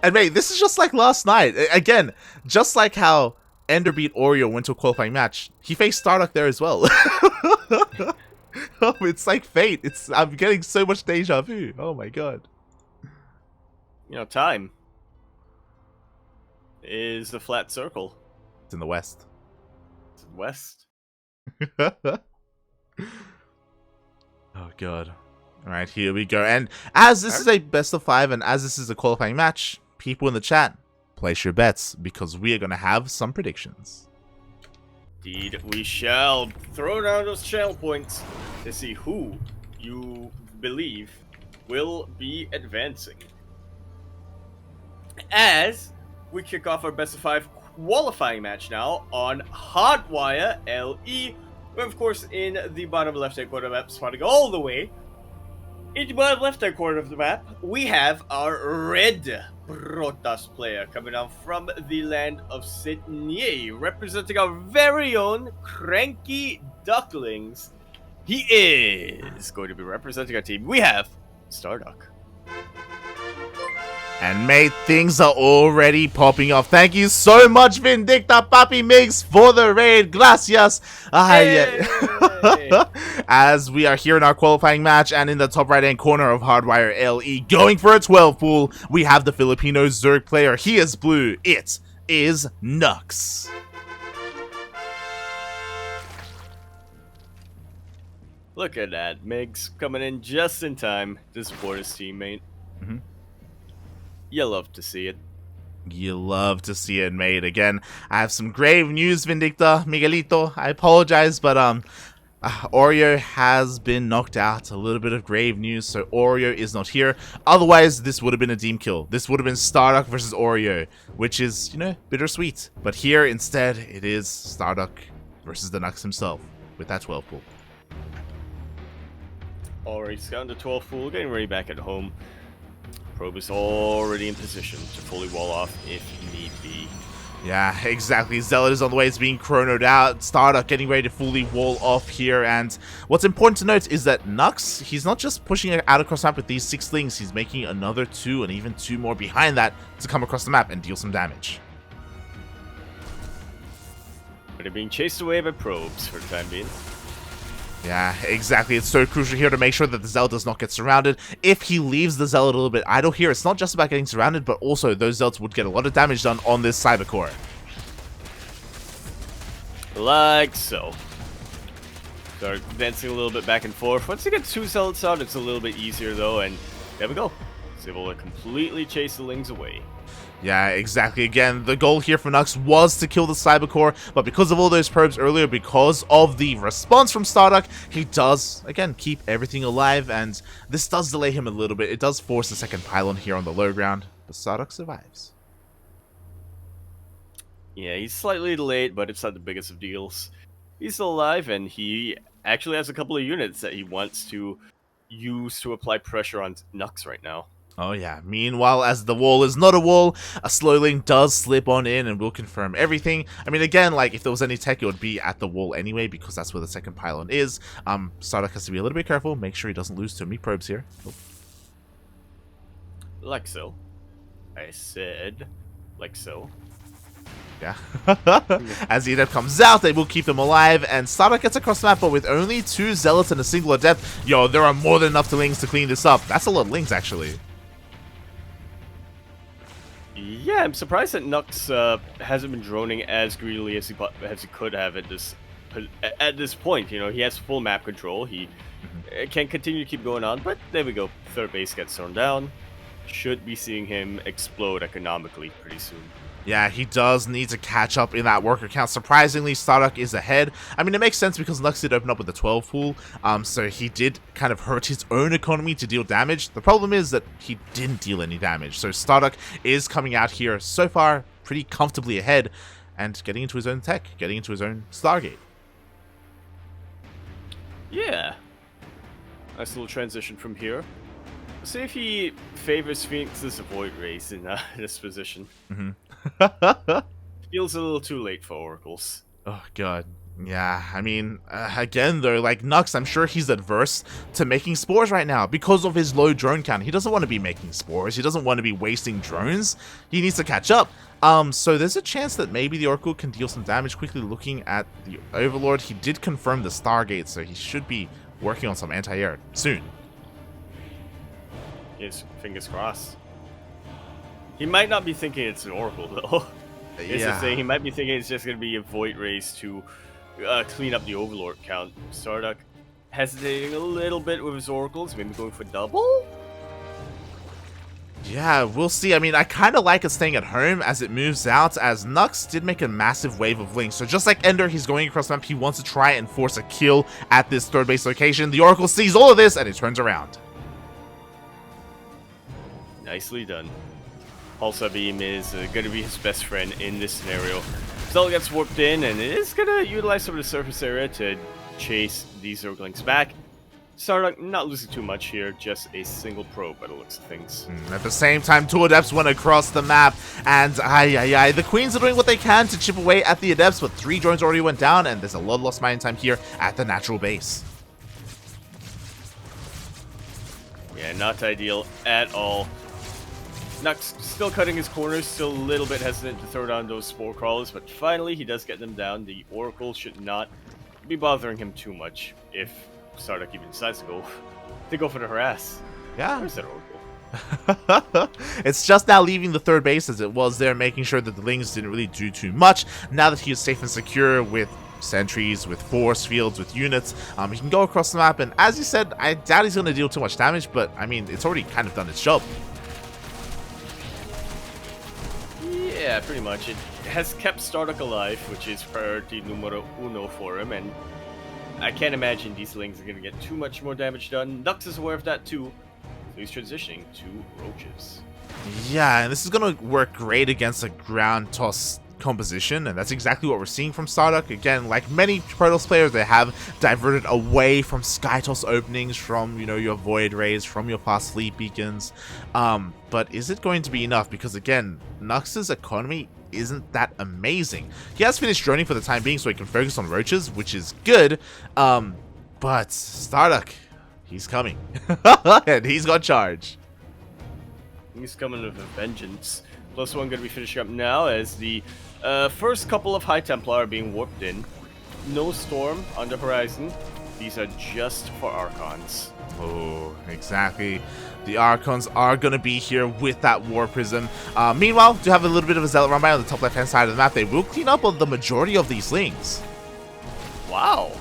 And mate, this is just like last night. Again, just like how Ender beat Oreo went to a qualifying match, he faced StarDuck there as well. Oh, it's like fate. I'm getting so much deja vu. Oh my god. You know, time is the flat circle. It's in the west. It's west. Oh god. Alright, here we go. And as this is a best of 5 and as this is a qualifying match, people in the chat, place your bets because we are going to have some predictions. Indeed, we shall throw down those channel points to see who you believe will be advancing. As we kick off our best of 5 qualifying match now on Hardwire LE, we're of course in the bottom left-hand corner of the map, spotting all the way. In the bottom left-hand corner of the map, we have our red Protoss player coming down from the land of Sydney, representing our very own CranKy Ducklings. He is going to be representing our team. We have StarDuck. And mate, things are already popping off. Thank you so much, Vindicta Papi Mix, for the raid. Gracias. As we are here in our qualifying match, and in the top right-hand corner of Hardwire LE, going for a 12 pool, we have the Filipino Zerg player. He is blue. It is Nuks. Look at that. Migs coming in just in time to support his teammate. You love to see it. You love to see it, mate. Again, I have some grave news, Vindicta, Miguelito. I apologize, but Oreo has been knocked out. A little bit of grave news, so Oreo is not here. Otherwise, this would have been a team kill. This would have been StarDuck versus Oreo, which is, you know, bittersweet. But here, instead, it is StarDuck versus the Nuks himself with that 12 pool. Alright, scouting the 12 pool, getting ready back at home. Probe is already in position to fully wall off if need be. Yeah, exactly. Zealot is on the way. It's being chronoed out. StarDuck getting ready to fully wall off here. And what's important to note is that Nuks, he's not just pushing it out across the map with these 6 slings. He's making another 2 and even 2 more behind that to come across the map and deal some damage. But they're being chased away by probes for the time being. Yeah, exactly. It's so crucial here to make sure that the Zealot does not get surrounded. If he leaves the Zealot a little bit idle here, it's not just about getting surrounded, but also those Zealots would get a lot of damage done on this Cyber Core. Like so. Start dancing a little bit back and forth. Once you get 2 Zealots out, it's a little bit easier though, and there we go. It's able to completely chase the Lings away. Yeah, exactly. Again, the goal here for Nuks was to kill the Cyber Core, but because of all those probes earlier, because of the response from StarDuck, he does, again, keep everything alive, and this does delay him a little bit. It does force the second pylon here on the low ground, but StarDuck survives. Yeah, he's slightly delayed, but it's not the biggest of deals. He's still alive, and he actually has a couple of units that he wants to use to apply pressure on Nuks right now. Oh yeah, meanwhile, as the wall is not a wall, a slowling does slip on in and will confirm everything. I mean, again, like, if there was any tech, it would be at the wall anyway, because that's where the second pylon is. StarDuck has to be a little bit careful, make sure he doesn't lose too many probes here. Oh. Like so. I said, like so. Yeah. As the adept comes out, they will keep them alive, and StarDuck gets across the map, but with only 2 Zealots and a single adept, yo, there are more than enough Lings to clean this up. That's a lot of Lings, actually. Yeah, I'm surprised that Nuks hasn't been droning as greedily as he could have at this point. You know, he has full map control. He can continue to keep going on, but there we go. Third base gets thrown down. Should be seeing him explode economically pretty soon. Yeah, he does need to catch up in that worker count. Surprisingly, StarDuck is ahead. I mean, it makes sense because Nuks did open up with the 12 pool, so he did kind of hurt his own economy to deal damage. The problem is that he didn't deal any damage, so StarDuck is coming out here so far pretty comfortably ahead and getting into his own tech, getting into his own Stargate. Yeah. Nice little transition from here. Let's see if he favors Phoenix's Void Race in this position. Feels a little too late for Oracles. Oh god. Yeah, I mean, again though, like Nuks, I'm sure he's adverse to making spores right now because of his low drone count. He doesn't want to be making spores. He doesn't want to be wasting drones. He needs to catch up. So there's a chance that maybe the Oracle can deal some damage quickly. Looking at the Overlord, he did confirm the Stargate, so he should be working on some anti-air soon. Yes, fingers crossed. He might not be thinking it's an Oracle though. It's the thing. He might be thinking it's just going to be a Void Race to clean up the Overlord count. StarDuck hesitating a little bit with his Oracles, maybe going for double? Yeah, we'll see. I mean, I kind of like it staying at home as it moves out, as Nuks did make a massive wave of links. So just like Ender, he's going across the map. He wants to try and force a kill at this third base location. The Oracle sees all of this and it turns around. Nicely done. Pulsar Beam is going to be his best friend in this scenario. Still gets warped in, and it is going to utilize some of the surface area to chase these Zerglings back. StarDuck not losing too much here, just a single probe by the looks of things. At the same time, two Adepts went across the map, and the Queens are doing what they can to chip away at the Adepts, but 3 drones already went down, and there's a lot of lost mining time here at the natural base. Yeah, not ideal at all. Nuks still cutting his corners, still a little bit hesitant to throw down those Spore Crawlers, but finally he does get them down. The Oracle should not be bothering him too much if StarDuck even decides to go for the harass. Yeah. Where's that Oracle? It's just now leaving the third base as it was there, making sure that the Lings didn't really do too much. Now that he is safe and secure with sentries, with force fields, with units, he can go across the map, and as you said, I doubt he's going to deal too much damage, but I mean, it's already kind of done its job. Yeah, pretty much. It has kept StarDuck alive, which is priority numero uno for him, and I can't imagine these Lings are going to get too much more damage done. Nuks is aware of that too, so he's transitioning to Roaches. Yeah, and this is going to work great against a ground toss composition, and that's exactly what we're seeing from StarDuck. Again, like many Protoss players, they have diverted away from sky toss openings, from, you know, your void rays, from your fast fleet beacons. But is it going to be enough? Because again, Nux's economy isn't that amazing. He has finished droning for the time being, so he can focus on roaches, which is good. But StarDuck, he's coming. And he's got charge. He's coming with a vengeance. +1 going to be finishing up now as the first couple of High Templar are being warped in. No Storm on the horizon. These are just for Archons. Oh, exactly. The Archons are going to be here with that War Prism. Meanwhile, do have a little bit of a Zealot run by on the top left-hand side of the map. They will clean up on the majority of these Lings. Wow.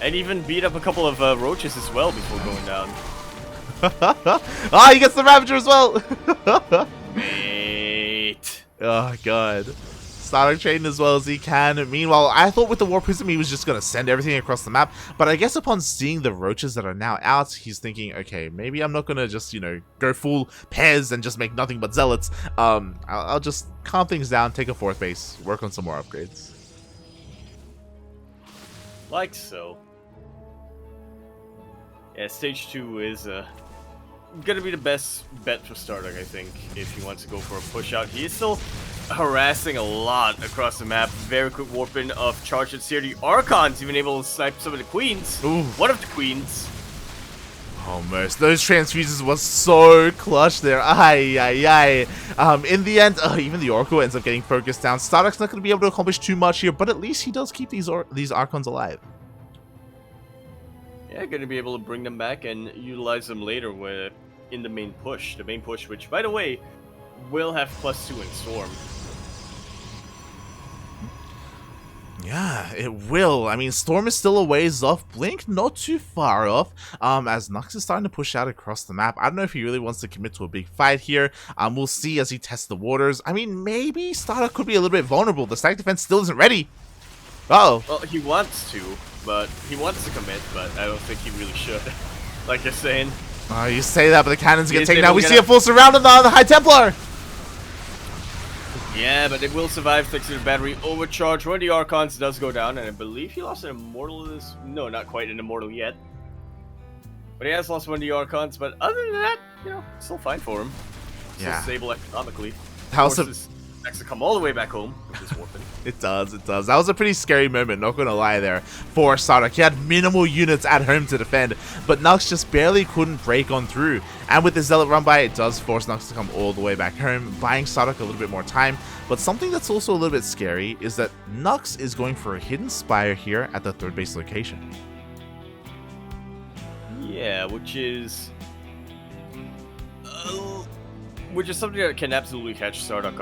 And even beat up a couple of Roaches as well before going down. He gets the Ravager as well. Mate. Oh, God. StarDuck trading as well as he can. Meanwhile, I thought with the War Prism he was just going to send everything across the map, but I guess upon seeing the Roaches that are now out, he's thinking, okay, maybe I'm not going to just, you know, go full Pez and just make nothing but Zealots. I'll just calm things down, take a 4th base, work on some more upgrades. Like so. Yeah, stage 2 is gonna be the best bet for StarDuck, I think, if he wants to go for a push out. He is still harassing a lot across the map. Very quick warping of charges here. The Archons even able to snipe some of the Queens. Ooh. One of the Queens. Almost. Those transfuses was so clutch there. In the end, even the Oracle ends up getting focused down. StarDuck's not going to be able to accomplish too much here, but at least he does keep these Archons alive. Yeah, going to be able to bring them back and utilize them later in the main push. The main push, which, by the way, will have +2 in Storm. Yeah, it will. I mean, Storm is still a ways off. Blink not too far off. As Nuks is starting to push out across the map. I don't know if he really wants to commit to a big fight here. We'll see as he tests the waters. I mean, maybe StarDuck could be a little bit vulnerable. The stack defense still isn't ready. Uh-oh. Well, he wants to, but he wants to commit, but I don't think he really should. Like you're saying. You say that, but the cannons get taken out. We see a a full surround on the High Templar. Yeah, but it will survive thanks to the battery overcharge. One of the Archons does go down, and I believe he lost an Immortal. No, not quite an Immortal yet. But he has lost one of the Archons, but other than that, you know, still fine for him. Still Yeah. stable economically. Next to come all the way back home with this weapon. It does, it does. That was a pretty scary moment, not gonna lie there, for StarDuck. He had minimal units at home to defend, but Nuks just barely couldn't break on through. And with the Zealot run by, it does force Nuks to come all the way back home, buying StarDuck a little bit more time. But something that's also a little bit scary is that Nuks is going for a hidden spire here at the third base location. Yeah, which is something that can absolutely catch StarDuck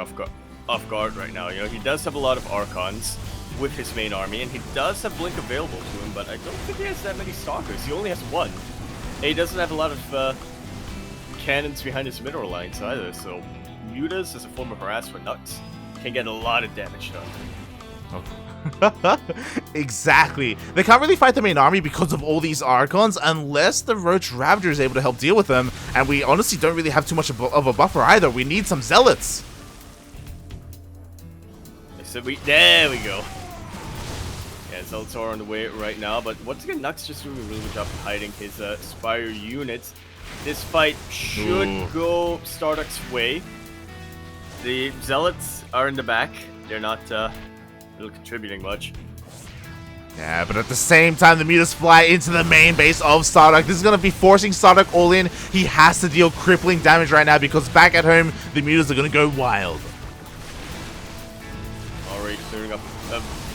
off guard right now. You know, he does have a lot of Archons with his main army, and he does have Blink available to him, but I don't think he has that many Stalkers. He only has one. And he doesn't have a lot of cannons behind his mineral lines either, so Mutas as a form of harass for Nuks can get a lot of damage done. Oh. Exactly. They can't really fight the main army because of all these Archons unless the Roach Ravager is able to help deal with them, and we honestly don't really have too much of a buffer either. We need some Zealots. So there we go. Yeah, Zealots are on the way right now, but once again, Nuks just doing a really good job of hiding his Spire units. This fight should go StarDuck's way. The Zealots are in the back. They're not really contributing much. Yeah, but at the same time, the Mutas fly into the main base of StarDuck. This is going to be forcing StarDuck all in. He has to deal crippling damage right now because back at home, the Mutas are going to go wild. Already clearing up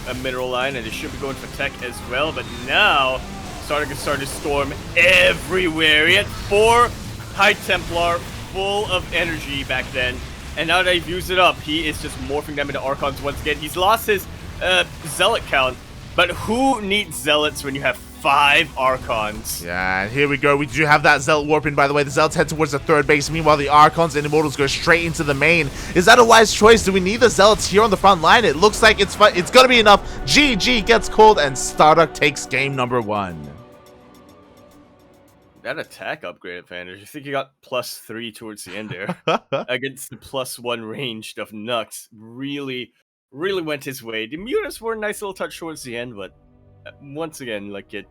a mineral line, and they should be going for tech as well, but now StarDuck is starting to storm everywhere. He had 4 High Templar full of energy back then, and now that they've used it up, he is just morphing them into Archons once again. He's lost his Zealot count, but who needs Zealots when you have 5 Archons? Yeah, and here we go. We do have that Zealot warp in, by the way. The Zealots head towards the third base. Meanwhile, the Archons and Immortals go straight into the main. Is that a wise choice? Do we need the Zealots here on the front line? It looks like it's going to be enough. GG gets called, and StarDuck takes game number 1. That attack upgrade advantage, I think he got +3 towards the end there. Against the +1 ranged of Nuks. Really went his way. The Mutas were a nice little touch towards the end, but once again, like it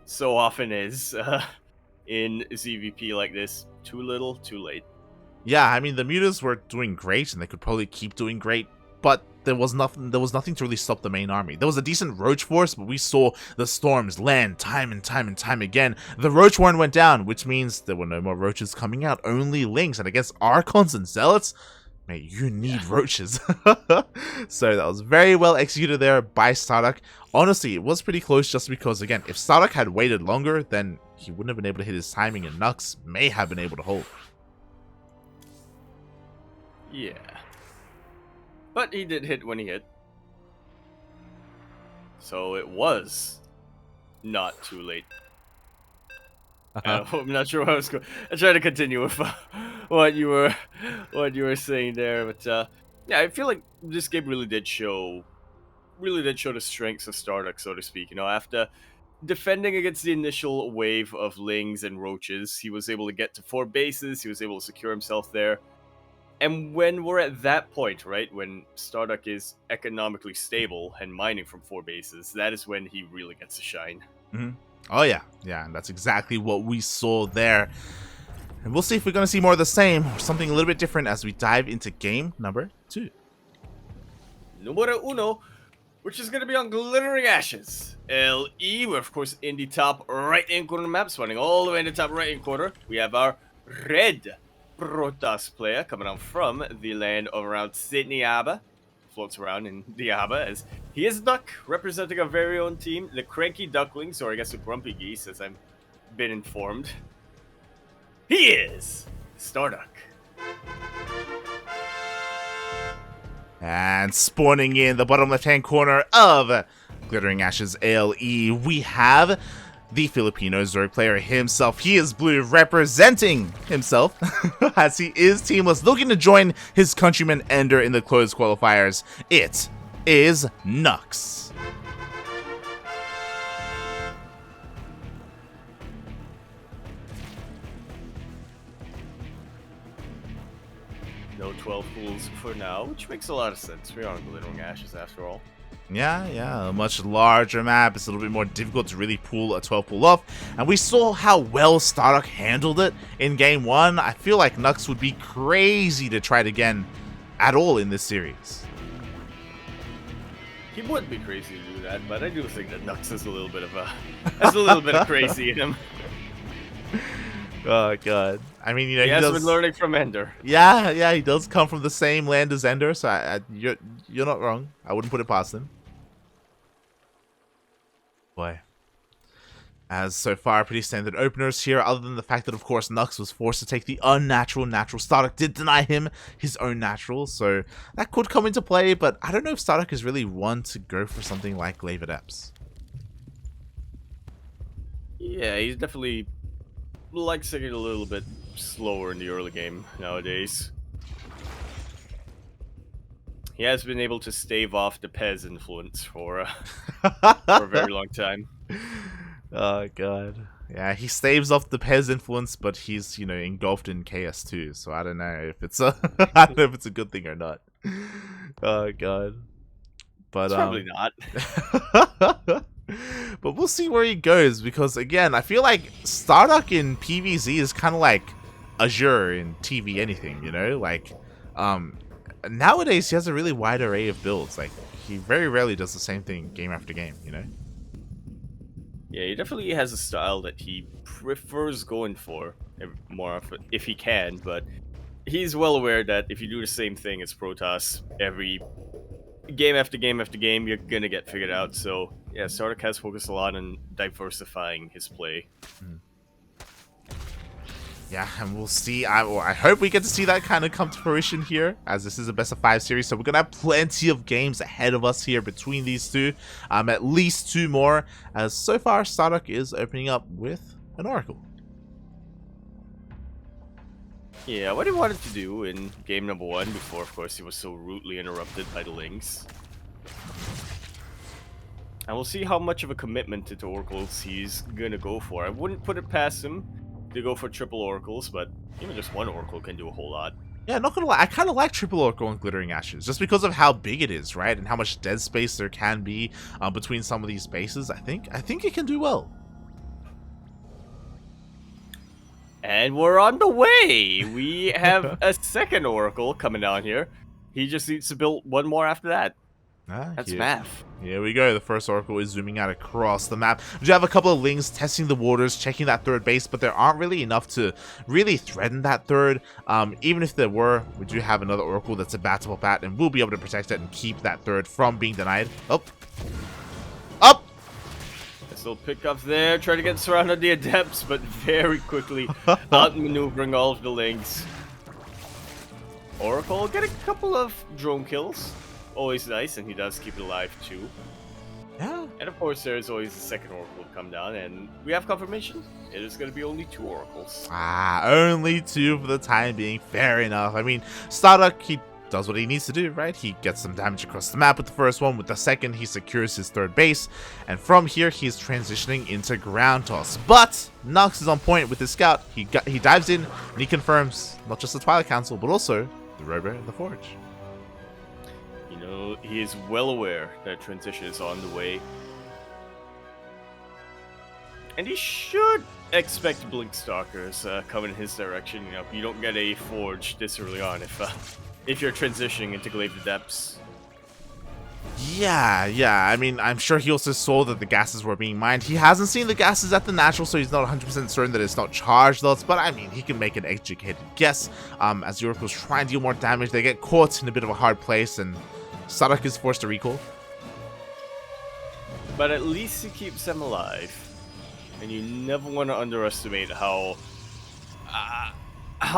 so often is in ZVP like this, too little, too late. Yeah, I mean, the Mutas were doing great, and they could probably keep doing great, but there was nothing to really stop the main army. There was a decent Roach force, but we saw the Storms land time and time again. The Roach Warren went down, which means there were no more Roaches coming out, only Lynx, and against Archons and Zealots, mate, you need Roaches. So that was very well executed there by StarDuck. Honestly, it was pretty close just because, again, if StarDuck had waited longer, then he wouldn't have been able to hit his timing, and Nuks may have been able to hold. Yeah. But he did hit when he hit. So it was not too late. I'm not sure what I was going. I tried to continue with what you were saying there, but yeah, I feel like this game really did show the strengths of StarDuck, so to speak. You know, after defending against the initial wave of Lings and Roaches, he was able to get to 4 bases. He was able to secure himself there. And when we're at that point, right, when StarDuck is economically stable and mining from 4 bases, that is when he really gets to shine. Mm-hmm. Oh yeah, and that's exactly what we saw there. And we'll see if we're going to see more of the same, or something a little bit different as we dive into game number 2. Numero uno, which is going to be on Glittering Ashes. LE, we're of course in the top right-hand corner of the map, spawning all the way in the top right-hand corner. We have our red Protoss player coming on from the land of around Sydney Harbour. Floats around in the Harbour as he is Duck, representing our very own team, the CranKy Ducklings, or I guess the Grumpy Geese, as I've been informed. He is StarDuck. And spawning in the bottom left-hand corner of Glittering Ashes ALE, we have the Filipino Zerg player himself. He is blue, representing himself as he is teamless, looking to join his countryman Ender in the closed qualifiers. It is Nuks. No 12 pools for now, which makes a lot of sense. We are on Glittering Ashes after all. Yeah, a much larger map. It's a little bit more difficult to really pull a 12 pool off. And we saw how well StarDuck handled it in game 1. I feel like Nuks would be crazy to try it again at all in this series. He would be crazy to do that, but I do think that Nuks is a little bit of has a little bit of crazy in him. Oh god. I mean, you know, he has been learning from Ender. Yeah, he does come from the same land as Ender, so you're not wrong. I wouldn't put it past him. Boy. As so far, pretty standard openers here, other than the fact that, of course, Nuks was forced to take the unnatural natural. StarDuck did deny him his own natural, so that could come into play, but I don't know if StarDuck is really one to go for something like Glaive Adepts. Yeah, he's definitely likes to get a little bit slower in the early game nowadays. He has been able to stave off the PvZ influence for a very long time. Oh god. Yeah, he staves off the PvZ influence, but he's, you know, engulfed in KS2, so I don't know if it's a I don't know if it's a good thing or not. Oh god. But it's probably not. But we'll see where he goes, because again, I feel like StarDuck in PvZ is kind of like Azure in TV anything, you know? Like nowadays he has a really wide array of builds. Like he very rarely does the same thing game after game, you know? Yeah, he definitely has a style that he prefers going for more often, if he can, but he's well aware that if you do the same thing as Protoss every game after game after game, you're gonna get figured out. So yeah, StarDuck has focused a lot on diversifying his play. Yeah, and we'll see. I hope we get to see that kind of come to fruition here, as this is a best of 5 series. So we're gonna have plenty of games ahead of us here between these two, at least 2 more. As so far, StarDuck is opening up with an Oracle. Yeah, what he wanted to do in game number 1, before of course he was so rudely interrupted by the Lynx. And we'll see how much of a commitment to Oracles he's gonna go for. I wouldn't put it past him to go for triple Oracles, but even just one Oracle can do a whole lot. Yeah, not gonna lie, I kind of like triple Oracle and Glittering Ashes, just because of how big it is, right? And how much dead space there can be between some of these bases. I think it can do well. And we're on the way! We have a second Oracle coming down here. He just needs to build one more after that. That's math. Here we go. The first Oracle is zooming out across the map. We do have a couple of Lings testing the waters, checking that third base, but there aren't really enough to really threaten that third. Even if there were, we do have another Oracle that's a battable bat, and we'll be able to protect it and keep that third from being denied. Up! Nice little pickups there, trying to get surrounded the Adepts, but very quickly outmaneuvering all of the Lings. Oracle get a couple of drone kills. Always nice, and he does keep it alive too. Yeah. And of course, there's always the second Oracle to come down, and we have confirmation. It is going to be only 2 Oracles. Only 2 for the time being. Fair enough. I mean, StarDuck, he does what he needs to do, right? He gets some damage across the map with the first one. With the second, he secures his third base. And from here, he's transitioning into ground toss. But Nuks is on point with his scout. He dives in, and he confirms not just the Twilight Council, but also the RoA and the Forge. You know, he is well aware that transition is on the way. And he should expect Blink Stalkers coming in his direction. You know, you don't get a Forge this early on if you're transitioning into Glaive Adepts. Yeah. I mean, I'm sure he also saw that the gases were being mined. He hasn't seen the gases at the natural, so he's not 100% certain that it's not charged lots, but I mean, he can make an educated guess. As the Oracles try and deal more damage, they get caught in a bit of a hard place, and StarDuck is forced to recall. But at least he keeps them alive. And you never want to underestimate how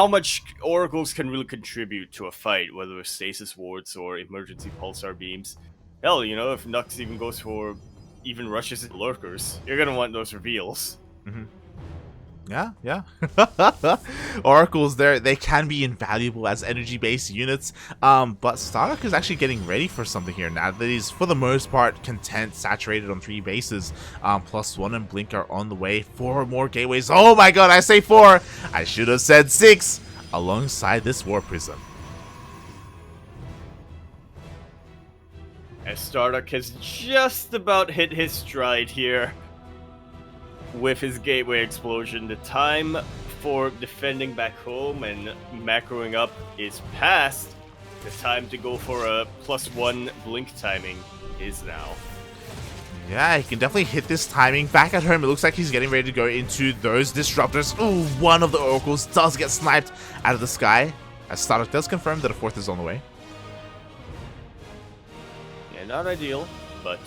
much Oracles can really contribute to a fight, whether it's stasis wards or emergency pulsar beams. Hell, you know, if Nuks even goes for rushes at lurkers, you're gonna want those reveals. Yeah. Oracles, they can be invaluable as energy-based units, but StarDuck is actually getting ready for something here now that he's, for the most part, content, saturated on 3 bases. +1 and Blink are on the way. 4 more gateways. Oh my god, I say 4! I should have said 6! Alongside this War Prism. As StarDuck has just about hit his stride here. With his gateway explosion, the time for defending back home and macroing up is past. The time to go for a +1 blink timing is now. Yeah, he can definitely hit this timing. Back at home, it looks like he's getting ready to go into those disruptors. Ooh, one of the oracles does get sniped out of the sky, as StarDuck does confirm that a fourth is on the way. Yeah, not ideal, but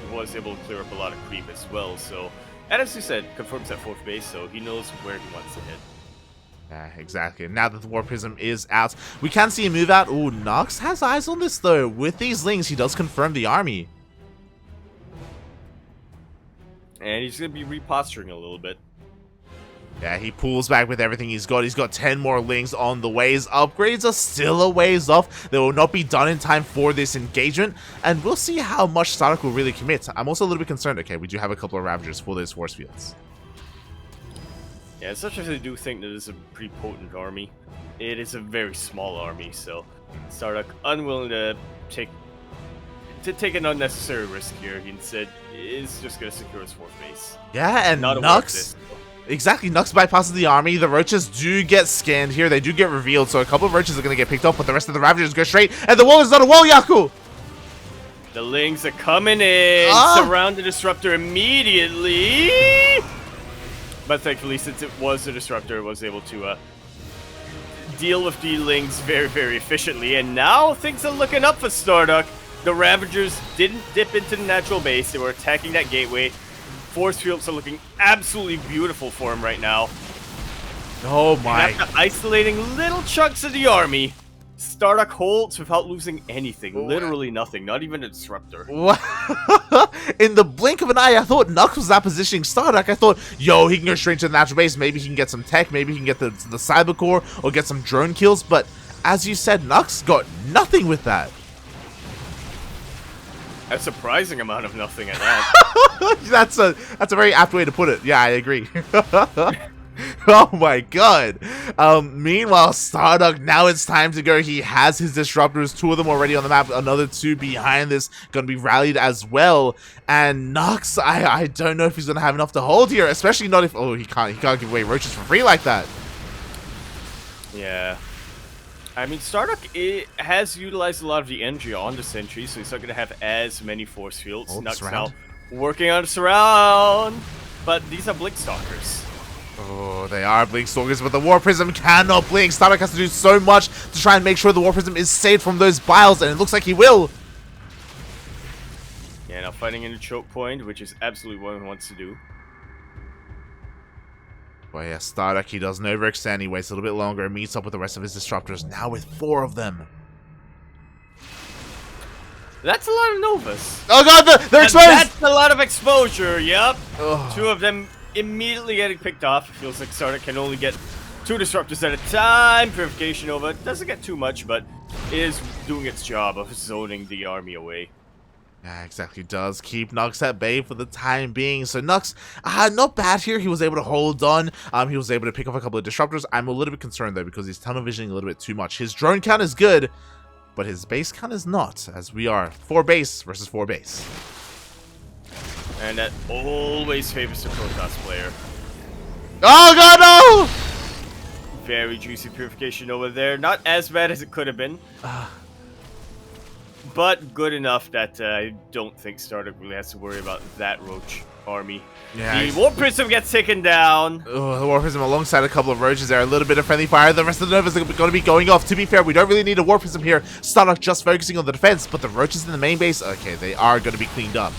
he was able to clear up a lot of creep as well, so... And as you said, confirms that 4th base, so he knows where he wants to hit. Yeah, exactly. Now that the War Prism is out, we can see a move out. Ooh, Nuks has eyes on this though. With these lings, he does confirm the army. And he's going to be reposturing a little bit. Yeah, he pulls back with everything he's got. He's got 10 more lings on the way. His upgrades are still a ways off. They will not be done in time for this engagement. And we'll see how much StarDuck will really commit. I'm also a little bit concerned. Okay, we do have a couple of Ravagers for those force fields. Yeah, as much as I do think that it's a pretty potent army, it is a very small army, so StarDuck unwilling to take an unnecessary risk here. He instead is just going to secure his 4th base. Yeah, and Nuks... Exactly, Nuks bypasses the army. The roaches do get scanned here. They do get revealed, so a couple of roaches are going to get picked up, but the rest of the Ravagers go straight. And the wall is not a wall, Yaku! The lings are coming in. Surround the disruptor immediately. But thankfully, since it was a disruptor, it was able to deal with the lings very, very efficiently. And now things are looking up for StarDuck. The Ravagers didn't dip into the natural base. They were attacking that gateway. Force fields are looking absolutely beautiful for him right now. Oh my. After isolating little chunks of the army, StarDuck holds without losing anything. Literally nothing. Not even a disruptor. What? In the blink of an eye, I thought Nuks was that positioning StarDuck. I thought, yo, he can go straight to the natural base. Maybe he can get some tech. Maybe he can get the cyber core or get some drone kills. But as you said, Nuks got nothing with that. A surprising amount of nothing at that. That's a very apt way to put it. Yeah, I agree. Oh my god. Meanwhile, StarDuck, now it's time to go. He has his disruptors, 2 of them already on the map, another 2 behind this, gonna be rallied as well. And Nuks, I don't know if he's gonna have enough to hold here, especially not if, oh, he can't give away roaches for free like that. Yeah. I mean, StarDuck has utilized a lot of the energy on the sentry, so he's not going to have as many force fields. Nuks now working on surround, but these are Blink Stalkers. Oh, they are Blink Stalkers, but the War Prism cannot blink. StarDuck has to do so much to try and make sure the War Prism is saved from those biles, and it looks like he will. Yeah, now fighting in a choke point, which is absolutely what he wants to do. Well, yeah, StarDuck, he doesn't overextend. He waits a little bit longer and meets up with the rest of his disruptors, now with 4 of them. That's a lot of Novas. Oh god, they're exposed! That's a lot of exposure, yep. Ugh. 2 of them immediately getting picked off. It feels like StarDuck can only get 2 disruptors at a time. Purification Nova doesn't get too much, but is doing its job of zoning the army away. Yeah, exactly. Does keep Nuks at bay for the time being. So Nuks, not bad here. He was able to hold on. He was able to pick off a couple of disruptors. I'm a little bit concerned though because he's tunnel visioning a little bit too much. His drone count is good, but his base count is not, as we are 4 base versus 4 base. And that always favors the Protoss player. Oh god, no! Very juicy Purification over there. Not as bad as it could have been. But good enough that I don't think StarDuck really has to worry about that Roach army. Yeah, the War Prism gets taken down. Oh, the War Prism alongside a couple of Roaches there. A little bit of friendly fire. The rest of the Novas are going to be going off. To be fair, we don't really need a War Prism here. StarDuck just focusing on the defense, but the Roaches in the main base, okay, they are going to be cleaned up.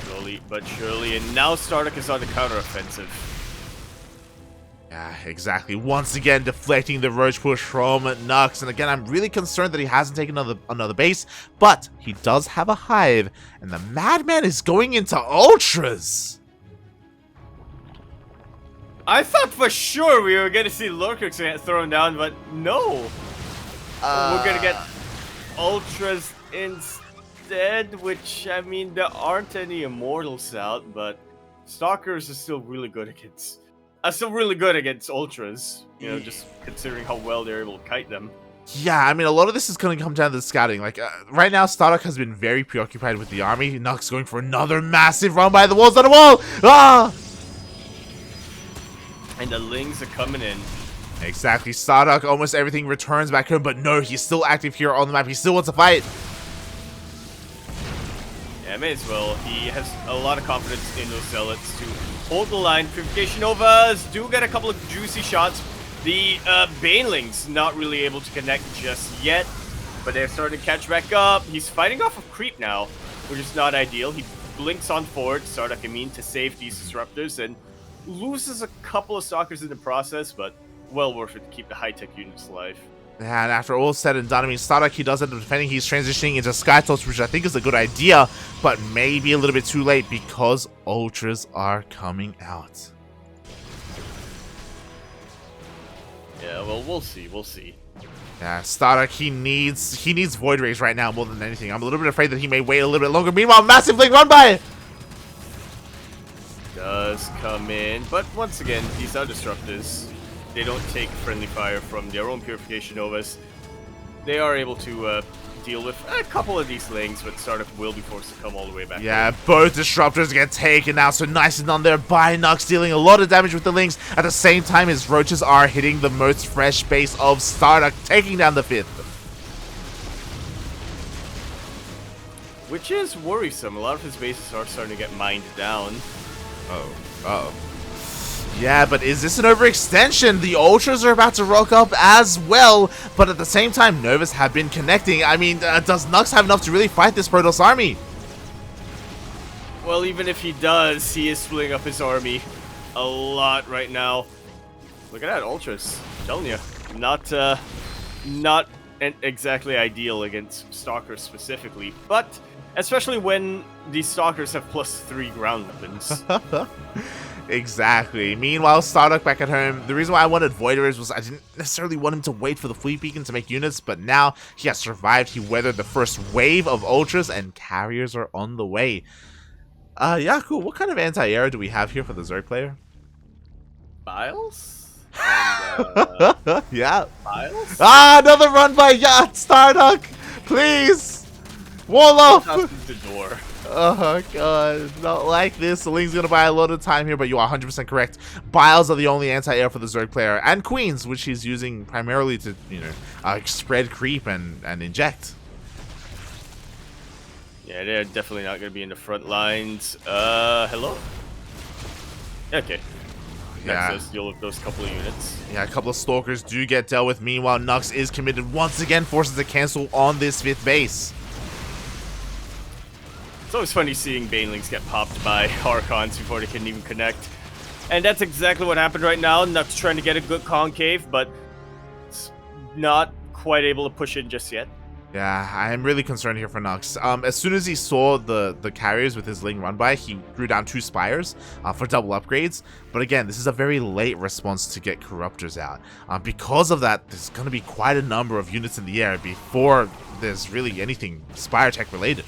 Slowly but surely, and now StarDuck is on the counter-offensive. Yeah, exactly. Once again, deflecting the Roach push from Nuks. And again, I'm really concerned that he hasn't taken another base, but he does have a hive, and the Madman is going into Ultras. I thought for sure we were going to see Lurkers get thrown down, but no. We're going to get Ultras instead, which, I mean, there aren't any Immortals out, but Stalkers are still really good against... Ultras, you know, just considering how well they're able to kite them. Yeah, I mean, a lot of this is going to come down to the scouting. Like, right now, StarDuck has been very preoccupied with the army. Nuks going for another massive run by the walls on the wall! Ah! And the Lings are coming in. Exactly. StarDuck, almost everything returns back home, but no, he's still active here on the map. He still wants to fight. Yeah, may as well. He has a lot of confidence in those zealots to hold the line. Purification Novas do get a couple of juicy shots. The Banelings not really able to connect just yet, but they're starting to catch back up. He's fighting off of creep now, which is not ideal. He blinks on forward, StarDuck immune to save these disruptors, and loses a couple of stalkers in the process, but well worth it to keep the high-tech units alive. And after all said and done, I mean, StarDuck, he does end up defending. He's transitioning into SkyToss, which I think is a good idea, but maybe a little bit too late because Ultras are coming out. Yeah, well, we'll see. We'll see. Yeah, StarDuck, he needs Void Rays right now more than anything. I'm a little bit afraid that he may wait a little bit longer. Meanwhile, massive Blink run by! Does come in, but once again, these are disruptors. They don't take friendly fire from their own Purification Novas. They are able to deal with a couple of these lings, but StarDuck will be forced to come all the way back. Yeah, both disruptors get taken now, so nice and done there by Nuks, dealing a lot of damage with the lings. At the same time, his roaches are hitting the most fresh base of StarDuck, taking down the 5th. Which is worrisome. A lot of his bases are starting to get mined down. Oh. Yeah, but is this an overextension? The Ultras are about to rock up as well, but at the same time, Novas have been connecting. I mean, does Nuks have enough to really fight this Protoss army? Well, even if he does, he is splitting up his army a lot right now. Look at that, Ultras. I'm telling you, not exactly ideal against Stalkers specifically, but especially when these Stalkers have +3 ground weapons. Exactly. Meanwhile, StarDuck back at home. The reason why I wanted Void Rays was I didn't necessarily want him to wait for the Fleet Beacon to make units, but now he has survived. He weathered the first wave of Ultras, and carriers are on the way. Yaku, what kind of anti-air do we have here for the Zerg player? Biles? And, yeah. Biles? Ah, another run by StarDuck! Please! Warlock! The door. Oh god, not like this. The Ling's gonna buy a lot of time here, but you are 100% correct. Biles are the only anti-air for the Zerg player, and Queens, which he's using primarily to, you know, spread creep and inject. Yeah, they're definitely not gonna be in the front lines. Hello? Okay. Yeah. Let's deal with those couple of units. Yeah, a couple of Stalkers do get dealt with. Meanwhile, Nuks is committed once again, forces to cancel on this 5th base. It's always funny seeing Banelings get popped by Archons before they can even connect. And that's exactly what happened right now. Nuks trying to get a good concave, but it's not quite able to push in just yet. Yeah, I am really concerned here for Nuks. As soon as he saw the carriers with his Ling run by, he drew down 2 Spires for double upgrades. But again, this is a very late response to get Corruptors out. Because of that, there's going to be quite a number of units in the air before there's really anything Spire Tech related.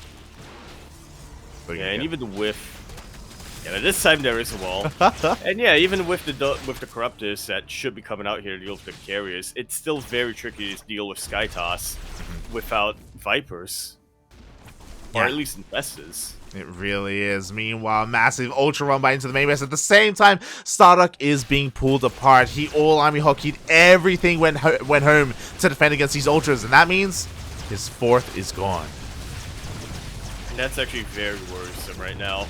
Yeah, and even with this time there is a wall, and yeah, even with the Corruptors that should be coming out here to deal with the carriers, it's still very tricky to deal with SkyToss without Vipers, or at least Infestors. It really is. Meanwhile, massive Ultra run by into the main base. At the same time, StarDuck is being pulled apart. He all army hockeyed everything went home to defend against these Ultras, and that means his 4th is gone. That's actually very worrisome right now.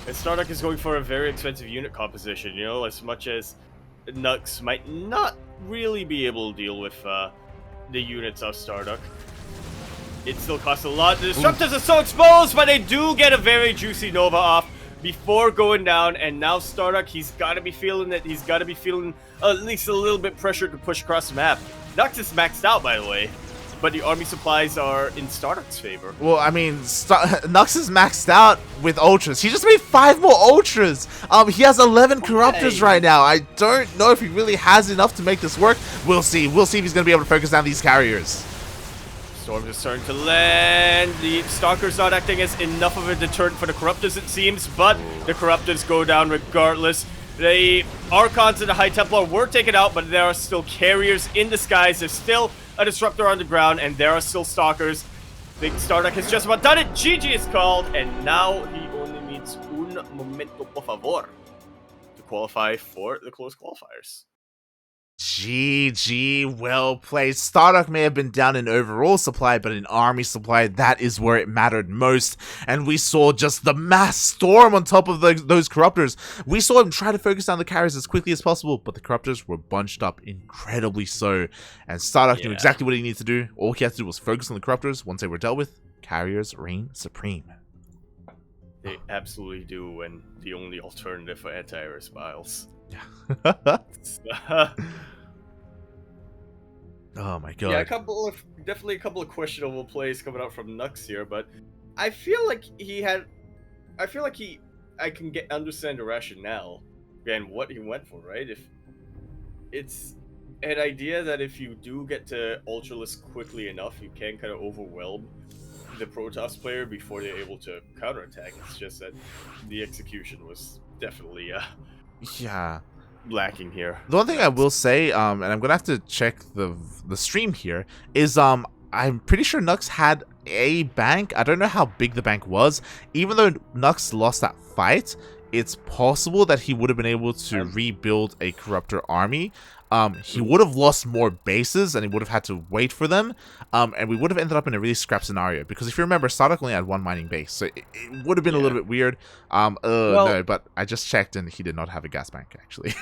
And StarDuck is going for a very expensive unit composition, you know, as much as Nuks might not really be able to deal with the units of StarDuck. It still costs a lot. The Disruptors are so exposed, but they do get a very juicy Nova off before going down, and now StarDuck, he's got to be feeling it. He's got to be feeling at least a little bit pressure to push across the map. Nuks is maxed out, by the way. But the army supplies are in StarDuck's favor. Well, I mean, Nuks is maxed out with Ultras. He just made 5 more Ultras. He has 11 Corruptors right now. I don't know if he really has enough to make this work. We'll see. We'll see if he's going to be able to focus down these carriers. Storms are starting to land. The Stalker's not acting as enough of a deterrent for the Corruptors, it seems, but the Corruptors go down regardless. The Archons and the High Templar were taken out, but there are still carriers in the skies. There's still a Disruptor on the ground, and there are still Stalkers. Big StarDuck has just about done it. GG is called, and now he only needs un momento por favor to qualify for the close qualifiers. GG, well played. StarDuck may have been down in overall supply, but in army supply, that is where it mattered most. And we saw just the mass storm on top of those corruptors. We saw him try to focus down the carriers as quickly as possible, but the corruptors were bunched up incredibly so. And StarDuck knew exactly what he needed to do. All he had to do was focus on the corruptors. Once they were dealt with, carriers reign supreme. They absolutely do, and the only alternative for anti-air spiles. Yeah. Oh my god. Yeah, definitely a couple of questionable plays coming out from Nuks here, but I feel like I can understand the rationale and what he went for, right? If it's an idea that if you do get to Ultralisk quickly enough, you can kind of overwhelm the Protoss player before they're able to counterattack. It's just that the execution was definitely yeah, lacking here. The one thing I will say, and I'm gonna have to check the stream here, is I'm pretty sure Nuks had a bank. I don't know how big the bank was. Even though Nuks lost that fight, it's possible that he would have been able to rebuild a corruptor army. He would have lost more bases, and he would have had to wait for them, and we would have ended up in a really scrap scenario, because if you remember, StarDuck only had one mining base, so it would have been a little bit weird. No, but I just checked, and he did not have a gas bank, actually.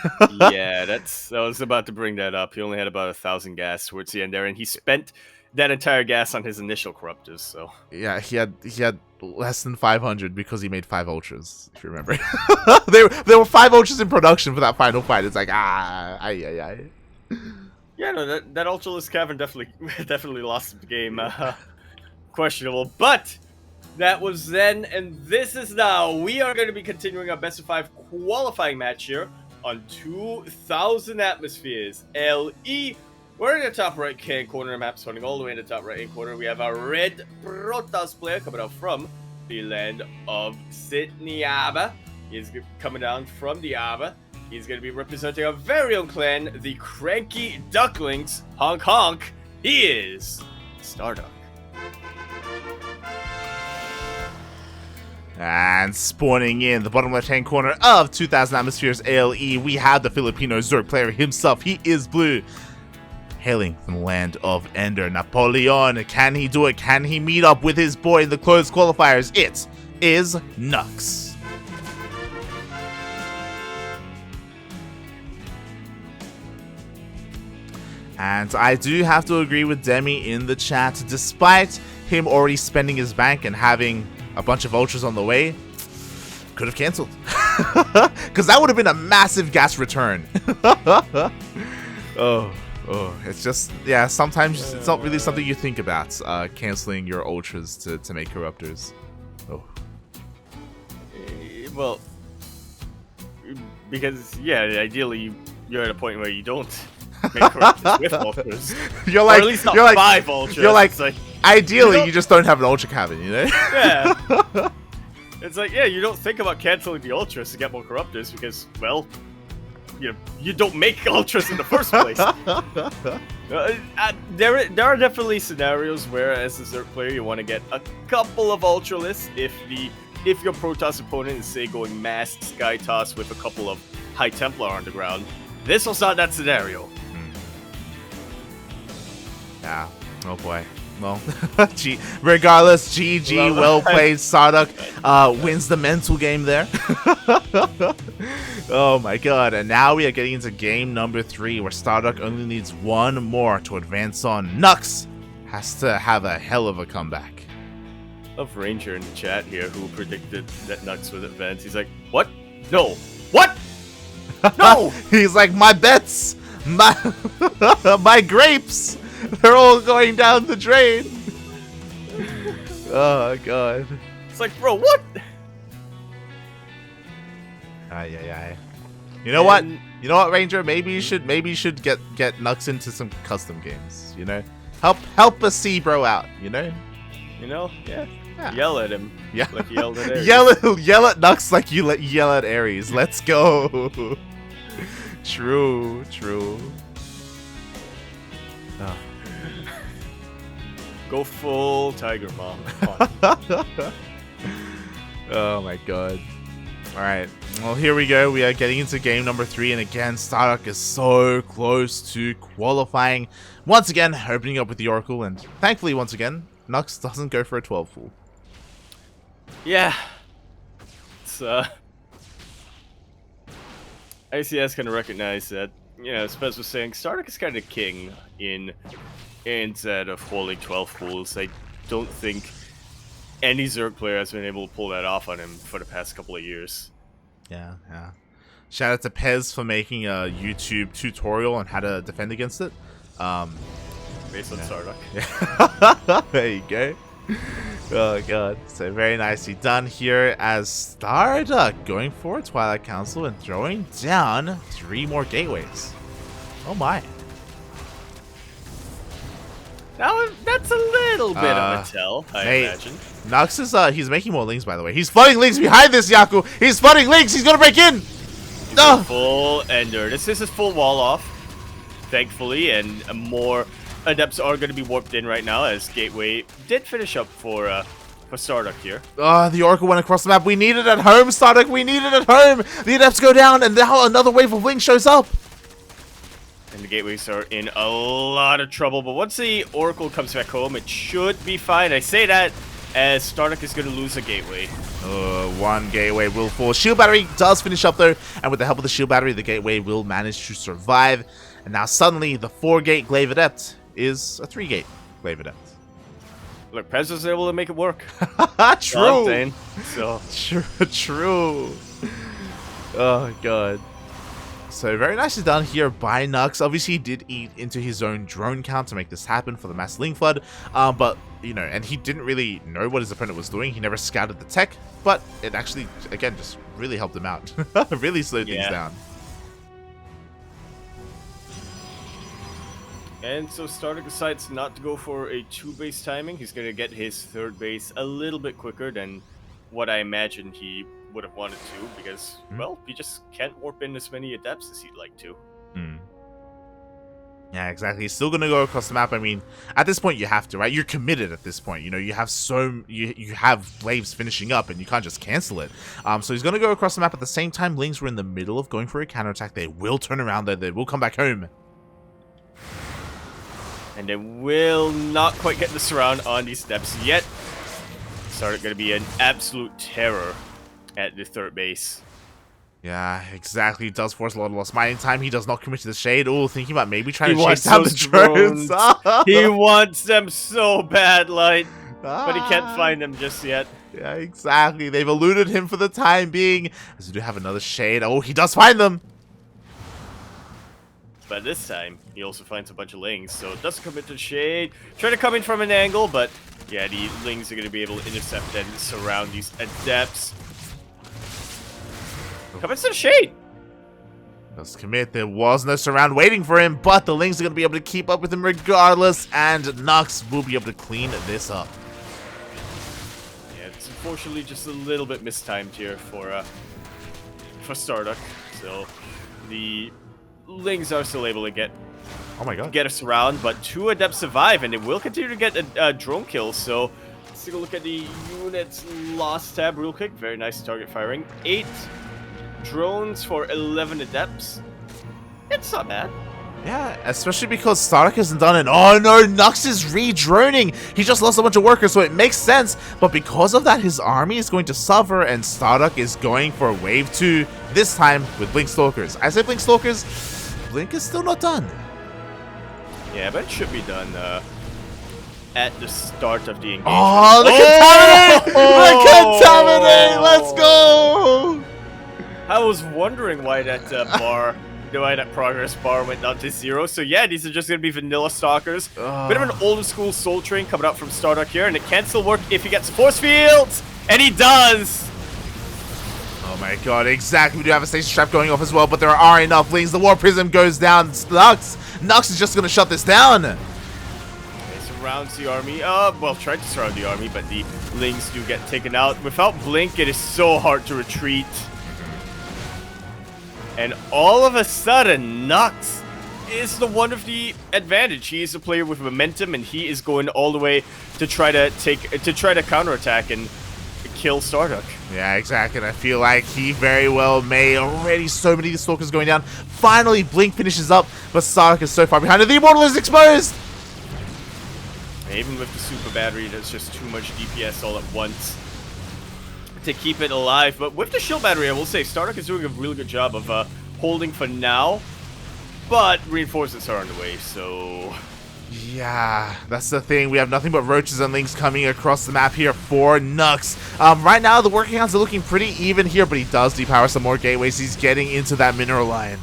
Yeah, I was about to bring that up. He only had about 1,000 gas towards the end there, and he spent that entire gas on his initial corruptors, so... Yeah, he had less than 500 because he made 5 ultras, if you remember. there were 5 ultras in production for that final fight. It's like, Yeah, no, that Ultralisk Cavern definitely lost the game. Questionable, but that was then, and this is now. We are going to be continuing our best of 5 qualifying match here on 2,000 atmospheres. LE. We're in the top right hand corner of the map, starting all the way in the top right hand corner. We have our red Protoss player coming out from the land of Sydneyaba. He's coming down from the Aba. He's going to be representing our very own clan, the CranKy Ducklings. Honk honk. He is StarDuck. And spawning in the bottom left-hand corner of 2,000 atmospheres ALE, we have the Filipino Zerg player himself. He is blue. Hailing from the land of Ender, Napoleon. Can he do it? Can he meet up with his boy in the closed qualifiers? It is Nuks. And I do have to agree with Demi in the chat. Despite him already spending his bank and having a bunch of ultras on the way, could have cancelled. Because that would have been a massive gas return. Oh, it's just, yeah, sometimes it's not really something you think about, canceling your ultras to make corruptors. Oh. Well, because, yeah, ideally you're at a point where you don't make corruptors with ultras. You're like, or at least not 5 ultras. You're like ideally you just don't have an ultra cabin, you know? Yeah. It's like, yeah, you don't think about canceling the ultras to get more corruptors because, well, you don't make ultras in the first place. There are definitely scenarios where, as a Zerg player, you want to get a couple of ultralists if your Protoss opponent is, say, going mass Sky Toss with a couple of High Templar on the ground. This was not that scenario. Yeah. Oh boy. Well, regardless, GG, well played. StarDuck wins the mental game there. Oh my god, and now we are getting into game number 3, where StarDuck only needs one more to advance on. Nuks has to have a hell of a comeback. Love Ranger in the chat here who predicted that Nuks would advance. He's like, what? No. What? No! He's like, my bets! My grapes! They're all going down the drain! Oh god. It's like, bro, what? Ay. You know what? You know what, Ranger? Maybe you should get Nuks into some custom games. You know, help a C bro out. You know. You know, yeah. Yell at him. Yeah. Like you yelled at Ares. yell at Nuks like you yell at Ares. Let's go. True. Oh. Go full Tiger Mom. Oh my god. Alright, Well, here we go. We are getting into game number 3, and again, StarDuck is so close to qualifying. Once again, opening up with the Oracle, and thankfully, once again, Nuks doesn't go for a 12 full. Yeah. It's, ICS kind of recognized that, you know, Spez was saying, StarDuck is kind of king instead of holding 12 fools. I don't think any Zerg player has been able to pull that off on him for the past couple of years. Yeah. Shout out to Pez for making a YouTube tutorial on how to defend against it. Based on StarDuck. Yeah. There you go. Oh god. So very nicely done here as StarDuck going for Twilight Council and throwing down 3 more gateways. Oh my. Now that's a little bit of a tell, I imagine. Nuks is he's making more links, by the way. He's flooding links behind this, Yaku. He's flooding links. He's gonna break in. No. Full ender. This is his full wall off, thankfully, and more adepts are going to be warped in right now as Gateway did finish up for StarDuck here. The Oracle went across the map. We need it at home, StarDuck. We need it at home. The adepts go down, and now another wave of links shows up. And the Gateways are in a lot of trouble, but once the Oracle comes back home, it should be fine. I say that as StarDuck is going to lose a Gateway. 1 Gateway will fall. Shield Battery does finish up, though, and with the help of the Shield Battery, the Gateway will manage to survive. And now suddenly, the 4-gate Glaive Adept is a 3-gate Glaive Adept. Look, Pez was able to make it work. True. So. True. Oh, God. So very nicely done here by Nuks. Obviously, he did eat into his own drone count to make this happen for the mass link flood. But, you know, and he didn't really know what his opponent was doing. He never scouted the tech, but it actually, again, just really helped him out. Really slowed things down. And so StarDuck decides not to go for a 2-base timing. He's going to get his 3rd base a little bit quicker than what I imagined he would have wanted to, because, well, he just can't warp in as many adepts as he'd like to. Yeah, exactly. He's still going to go across the map. I mean, at this point, you have to, right? You're committed at this point. You know, you have you have waves finishing up, and you can't just cancel it. So he's going to go across the map. At the same time, Lings were in the middle of going for a counterattack. They will turn around, though. They will come back home. And they will not quite get the surround on these steps yet. StarDuck going to be an absolute terror at the 3rd base. Yeah, exactly. It does force a lot of lost mining time. He does not commit to the shade. Oh, thinking about maybe trying to chase down the drones. He wants them so bad, Light. But he can't find them just yet. Yeah, exactly. They've eluded him for the time being. As we do have another shade. Oh, he does find them. But this time, he also finds a bunch of Lings, so it doesn't commit to the shade. Try to come in from an angle, but yeah, the Lings are going to be able to intercept and surround these adepts. Come into the shade! Does commit. There was no surround waiting for him, but the Lings are going to be able to keep up with him regardless, and Nuks will be able to clean this up. Yeah, it's unfortunately just a little bit mistimed here for StarDuck, so the Lings are still able to get a surround, but 2 adepts survive, and they will continue to get a drone kill. So let's take a look at the units lost tab real quick. Very nice target firing. 8 drones for 11 adepts. It's not bad. Yeah, especially because StarDuck hasn't done it. Oh no, Nuks is re-droning. He just lost a bunch of workers, so it makes sense. But because of that, his army is going to suffer, and StarDuck is going for wave 2, this time with Blink Stalkers. I say Blink Stalkers, Blink is still not done. Yeah, but it should be done at the start of the engagement. Oh, the Contaminate! The Contaminate! Let's go! I was wondering why that why that progress bar went down to 0. So yeah, these are just going to be vanilla stalkers. Bit of an old school Soul Train coming out from StarDuck here, and it can still work if he gets force fields, and he does! Oh my god, exactly. We do have a station trap going off as well, but there are enough Lings. The War Prism goes down. Nuks is just going to shut this down. He surrounds the army. Well, tried to surround the army, but the Lings do get taken out. Without Blink, it is so hard to retreat. And all of a sudden, Nuks is the one of the advantage. He is a player with momentum, and he is going all the way to try to counterattack and kill StarDuck. Yeah, exactly. And I feel like he very well may. Already so many Stalkers going down. Finally, Blink finishes up, but StarDuck is so far behind. And the Immortal is exposed! Even with the super battery, there's just too much DPS all at once to keep it alive. But with the shield battery, I will say, StarDuck is doing a really good job of holding for now. But reinforcements are on the way, so... Yeah, that's the thing. We have nothing but roaches and lings coming across the map here for Nuks. Right now, the working hands are looking pretty even here, but he does depower some more gateways. He's getting into that mineral line.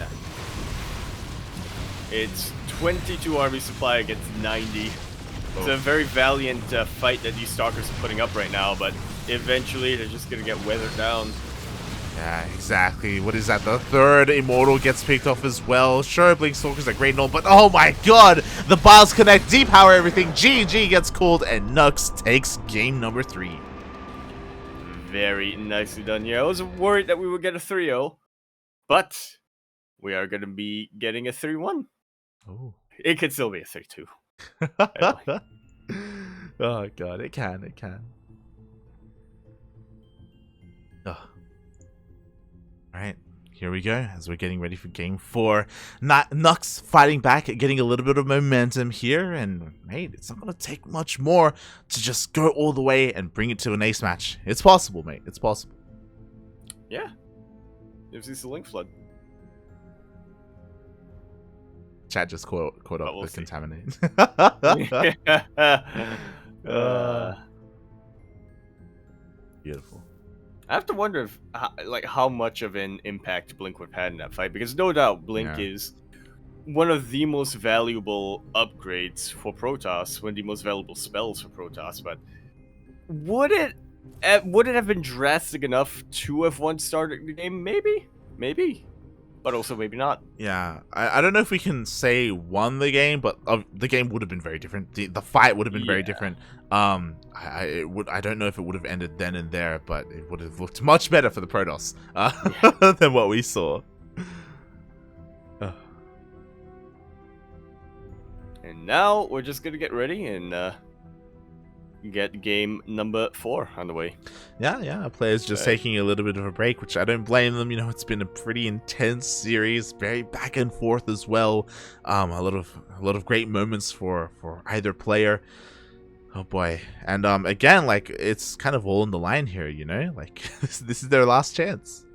It's 22 army supply against 90. It's a very valiant fight that these Stalkers are putting up right now, but eventually they're just going to get weathered down. Yeah, exactly. What is that? The third Immortal gets picked off as well. Sure, Blink Stalkers are great and all, but oh my god! The Biles connect, depower everything, GG gets called, and Nuks takes game number 3. Very nicely done here. I was worried that we would get a 3-0, but we are going to be getting a 3-1. Oh. It could still be a 3-2. Oh god, it can. Oh. Alright, here we go, as we're getting ready for game 4. Nuks fighting back, getting a little bit of momentum here, and mate, it's not going to take much more to just go all the way and bring it to an ace match. It's possible, mate, it's possible. Yeah. There's this link flood. Chat just caught up we'll the see. contaminate. Beautiful. I have to wonder if, how much of an impact Blink would have had in that fight, because no doubt Blink is one of the most valuable upgrades for Protoss, one of the most valuable spells for Protoss. But would it have been drastic enough to have won started the game? Maybe, but also maybe not. Yeah, I don't know if we can say won the game, but the game would have been very different. The fight would have been very different. I don't know if it would have ended then and there, but it would have looked much better for the Protoss than what we saw. And now we're just gonna get ready and get game number 4 on the way. Yeah, players just taking a little bit of a break, which I don't blame them. You know, it's been a pretty intense series, very back and forth as well. A lot of great moments for either player. Oh boy. And again, like, it's kind of all in the line here, you know? Like, this is their last chance.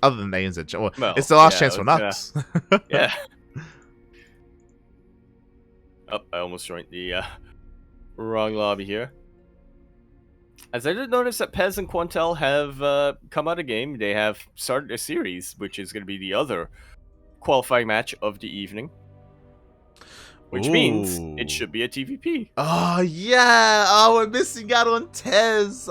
Other than ANZ. Well, it's the last chance for Nuks. Yeah. Oh, I almost joined the wrong lobby here. As I did notice that Pez and Quantel have come out of game. They have started a series, which is going to be the other qualifying match of the evening. Which means it should be a TVP. Oh, yeah. Oh, we're missing out on Tez.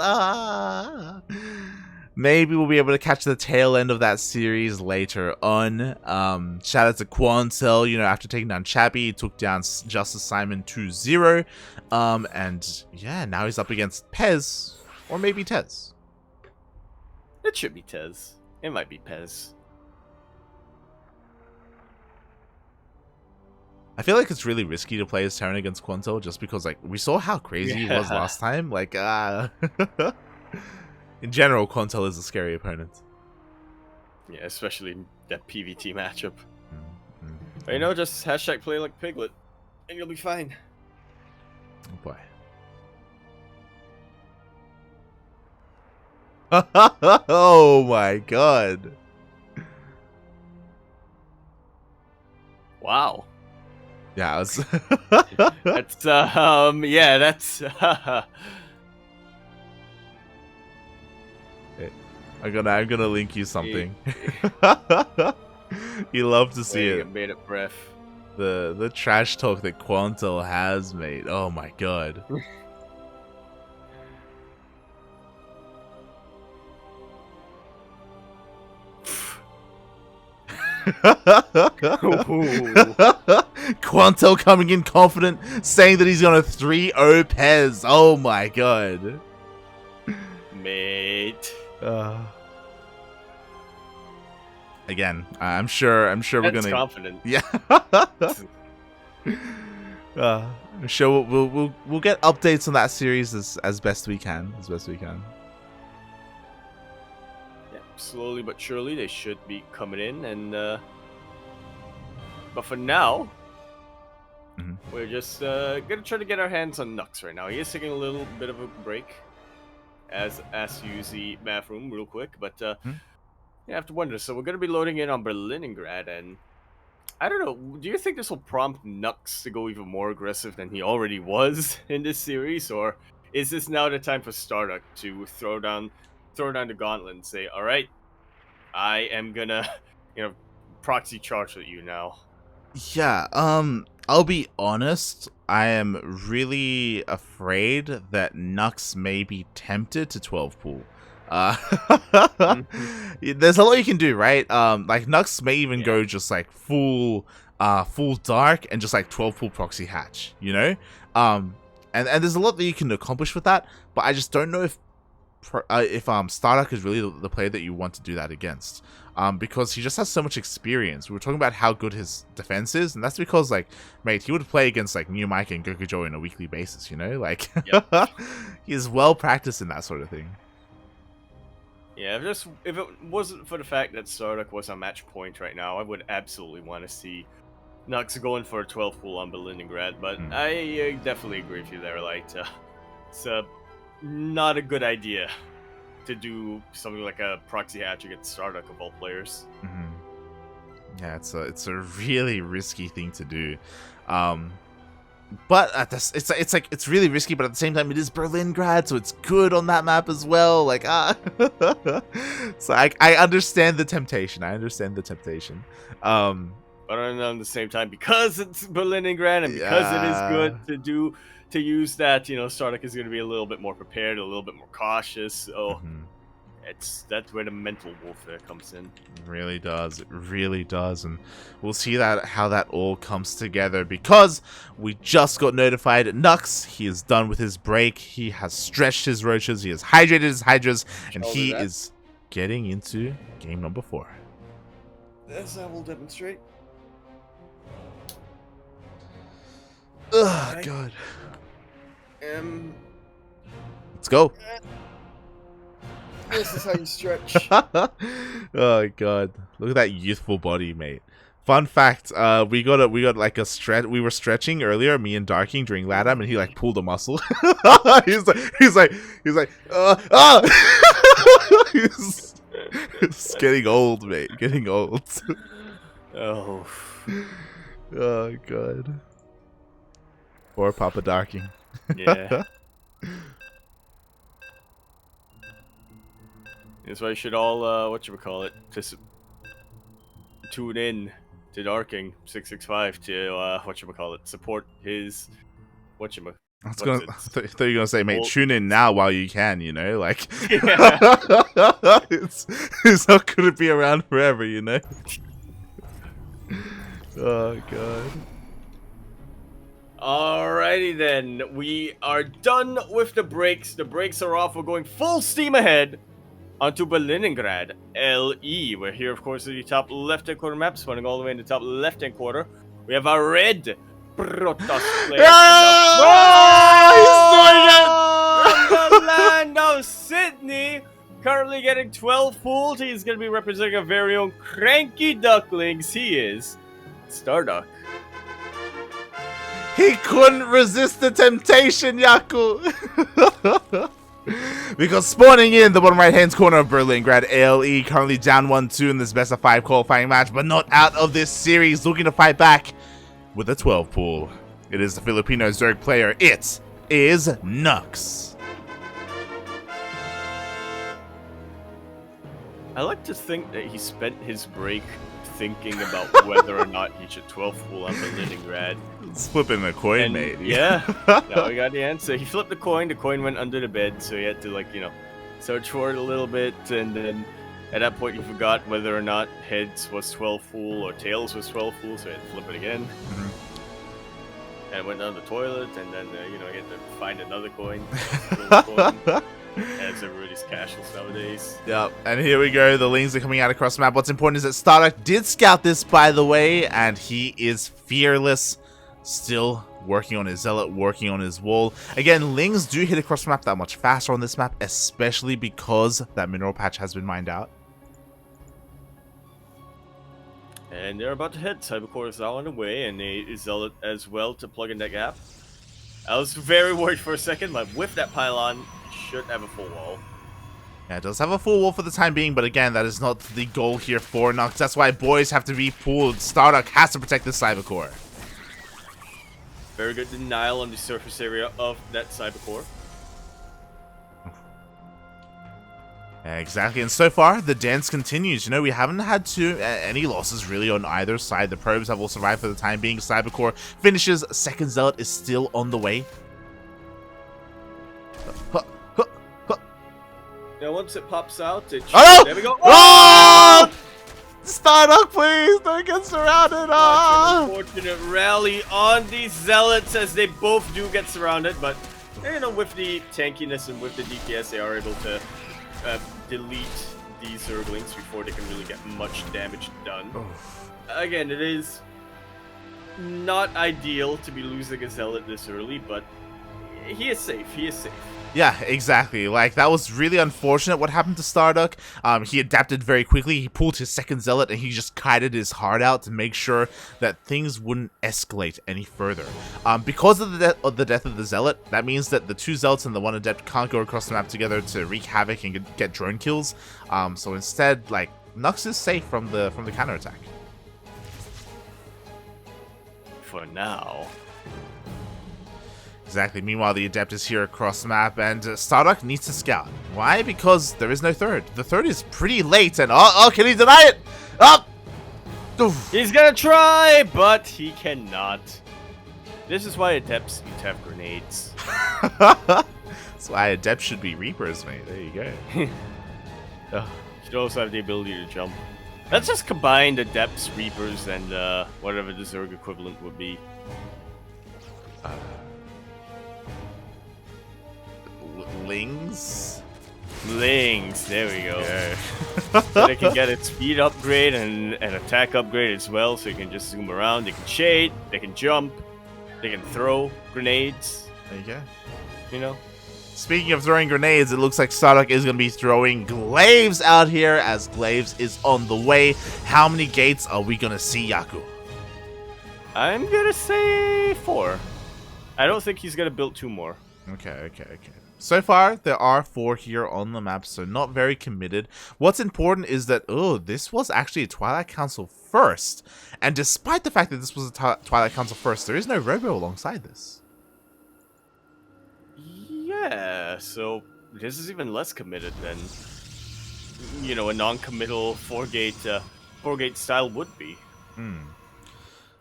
Maybe we'll be able to catch the tail end of that series later on. Shout out to Quantel, you know, after taking down Chappie, he took down Justice Simon 2-0. And yeah, now he's up against Pez, or maybe Tez. It should be Tez. It might be Pez. I feel like it's really risky to play as Terran against Quantel just because, like, we saw how crazy he was last time. Like, in general, Quantel is a scary opponent. Yeah, especially in that PvT matchup. But, you know, just hashtag play like Piglet, and you'll be fine. Oh boy. Oh my god. Wow. Yeah, I was that's yeah, that's I'm gonna link you something. You love to see it. Made it breath. The trash talk that Quantel has made. Oh my god. Quantel coming in confident, saying that he's gonna 3-0 Pez. Oh my god. Mate. Again, I'm sure we're gonna. Confident. Yeah. I'm sure we'll get updates on that series as best we can. Yeah, slowly but surely they should be coming in, and but for now, we're just gonna try to get our hands on Nuks right now. He is taking a little bit of a break as to use the bathroom real quick, but you have to wonder. So we're gonna be loading in on Berlingrad, and I don't know. Do you think this will prompt Nuks to go even more aggressive than he already was in this series, or is this now the time for StarDuck to throw down the gauntlet and say, "All right, I am gonna, proxy charge with you now"? Yeah, I'll be honest, I am really afraid that Nux may be tempted to 12 pool. There's a lot you can do, right? Like Nux may even go just like full dark and just like 12 pool proxy hatch, you know? And there's a lot that you can accomplish with that, but I just don't know if StarDuck is really the player that you want to do that against. Because he just has so much experience. We were talking about how good his defense is, and that's because, like, mate, he would play against, like, New Mike and Gokujo on a weekly basis, you know? Like, he's well practiced in that sort of thing. Yeah, if it wasn't for the fact that StarDuck was on match point right now, I would absolutely want to see Nux going for a 12 pool on Berlingrad, but I definitely agree with you there, Light. It's not a good idea to do something like a proxy hatch against StarDuck of all players. Yeah, it's a really risky thing to do, but it's really risky. But at the same time, it is Berlingrad, so it's good on that map as well. Like so I understand the temptation. But on the same time, because it's Berlingrad and because it is good to use that, StarDuck is going to be a little bit more prepared, a little bit more cautious. So that's where the mental warfare comes in. It really does, and we'll see how that all comes together, because we just got notified Nux, he is done with his break. He has stretched his roaches, he has hydrated his hydras, and he is getting into game number 4. As I will demonstrate. Ugh, God. Let's go. This is how you stretch. Oh God, look at that youthful body, mate. Fun fact, we got like a stretch. We were stretching earlier, me and Darking during Ladam, and he like pulled a muscle. he's like, he's getting old, mate. Getting old. Oh God. Poor Papa Darking. Yeah. That's why you should all, just tune in to Darking 665 to, support his, I thought you were gonna say, mate, tune in now while you can, like, it's not gonna be around forever, Oh, God. Alrighty then, we are done with the breaks. The breaks are off. We're going full steam ahead onto Berlingrad LE. We're here, of course, at the top left-hand corner map, spawning all the way in the top left-hand corner. We have our red Protoss player. From the land of Sydney, currently getting 12 pools. He's going to be representing our very own CranKy Ducklings. He is StarDuck. He couldn't resist the temptation, Yaku! Because spawning in the bottom right-hand corner of Berlingrad, ALE currently down 1-2 in this best of 5 qualifying match, but not out of this series, looking to fight back with a 12 pool. It is the Filipino Zerg player. It is Nuks. I like to think that he spent his break thinking about whether or not he should 12 pool on Berlingrad. It's flipping a coin, mate. Yeah. Now we got the answer. He flipped the coin went under the bed, so he had to, search for it a little bit, and then at that point he forgot whether or not heads was 12 pool or tails was 12 pool, so he had to flip it again. And went down the toilet, and then, he had to find another coin. As everybody's cashless nowadays. Yep, and here we go. The lings are coming out across the map. What's important is that StarDuck did scout this, by the way, and he is fearless. Still working on his Zealot, working on his wall. Again, Lings do hit across the map that much faster on this map, especially because that mineral patch has been mined out. And they're about to hit. Cybercore is now on the way, and a Zealot as well to plug in that gap. I was very worried for a second, but with that pylon, should have a full wall. Yeah, it does have a full wall for the time being, but again, that is not the goal here for Nuks. That's why boys have to be pulled. StarDuck has to protect this Cybercore. Very good denial on the surface area of that Cybercore. Exactly, and so far, the dance continues. You know, we haven't had any losses really on either side. The probes have all survived for the time being. Cybercore finishes. Second Zealot is still on the way. Now, once it pops out, it should... Oh, no! There we go. Oh! StarDuck, please! Don't get surrounded! Unfortunate rally on these Zealots as they both do get surrounded, but, you know, with the tankiness and with the DPS, they are able to delete these Zerglings before they can really get much damage done. Again, it is not ideal to be losing a Zealot this early, but he is safe. He is safe. Yeah, exactly. Like, that was really unfortunate what happened to StarDuck. He adapted very quickly. He pulled his second Zealot and he just kited his heart out to make sure that things wouldn't escalate any further. Because of the death of the Zealot, that means that the two Zealots and the one Adept can't go across the map together to wreak havoc and get drone kills. So instead, like, Nuks is safe from the counterattack. For now. Exactly. Meanwhile, the Adept is here across the map, and StarDuck needs to scout. Why? Because there is no third. The third is pretty late, and oh, can he deny it? Oh! Oof. He's gonna try, but he cannot. This is why Adepts need to have grenades. That's why Adept should be Reapers, mate. There you go. Should also have the ability to jump. Let's just combine Adepts, Reapers, and whatever the Zerg equivalent would be. Lings? Lings, there we go. Yeah. So they can get a speed upgrade and an attack upgrade as well, so you can just zoom around. They can shade, they can jump, they can throw grenades. There you go. You know? Speaking of throwing grenades, it looks like StarDuck is going to be throwing glaives out here, as glaives is on the way. How many gates are we going to see, Yaku? I'm gonna say 4. I don't think he's gonna build 2 more. Okay. So far, there are 4 here on the map, so not very committed. What's important is that, this was actually a Twilight Council first. And despite the fact that this was a Twilight Council first, there is no Robo alongside this. Yeah, so this is even less committed than, you know, a non-committal 4-gate style would be.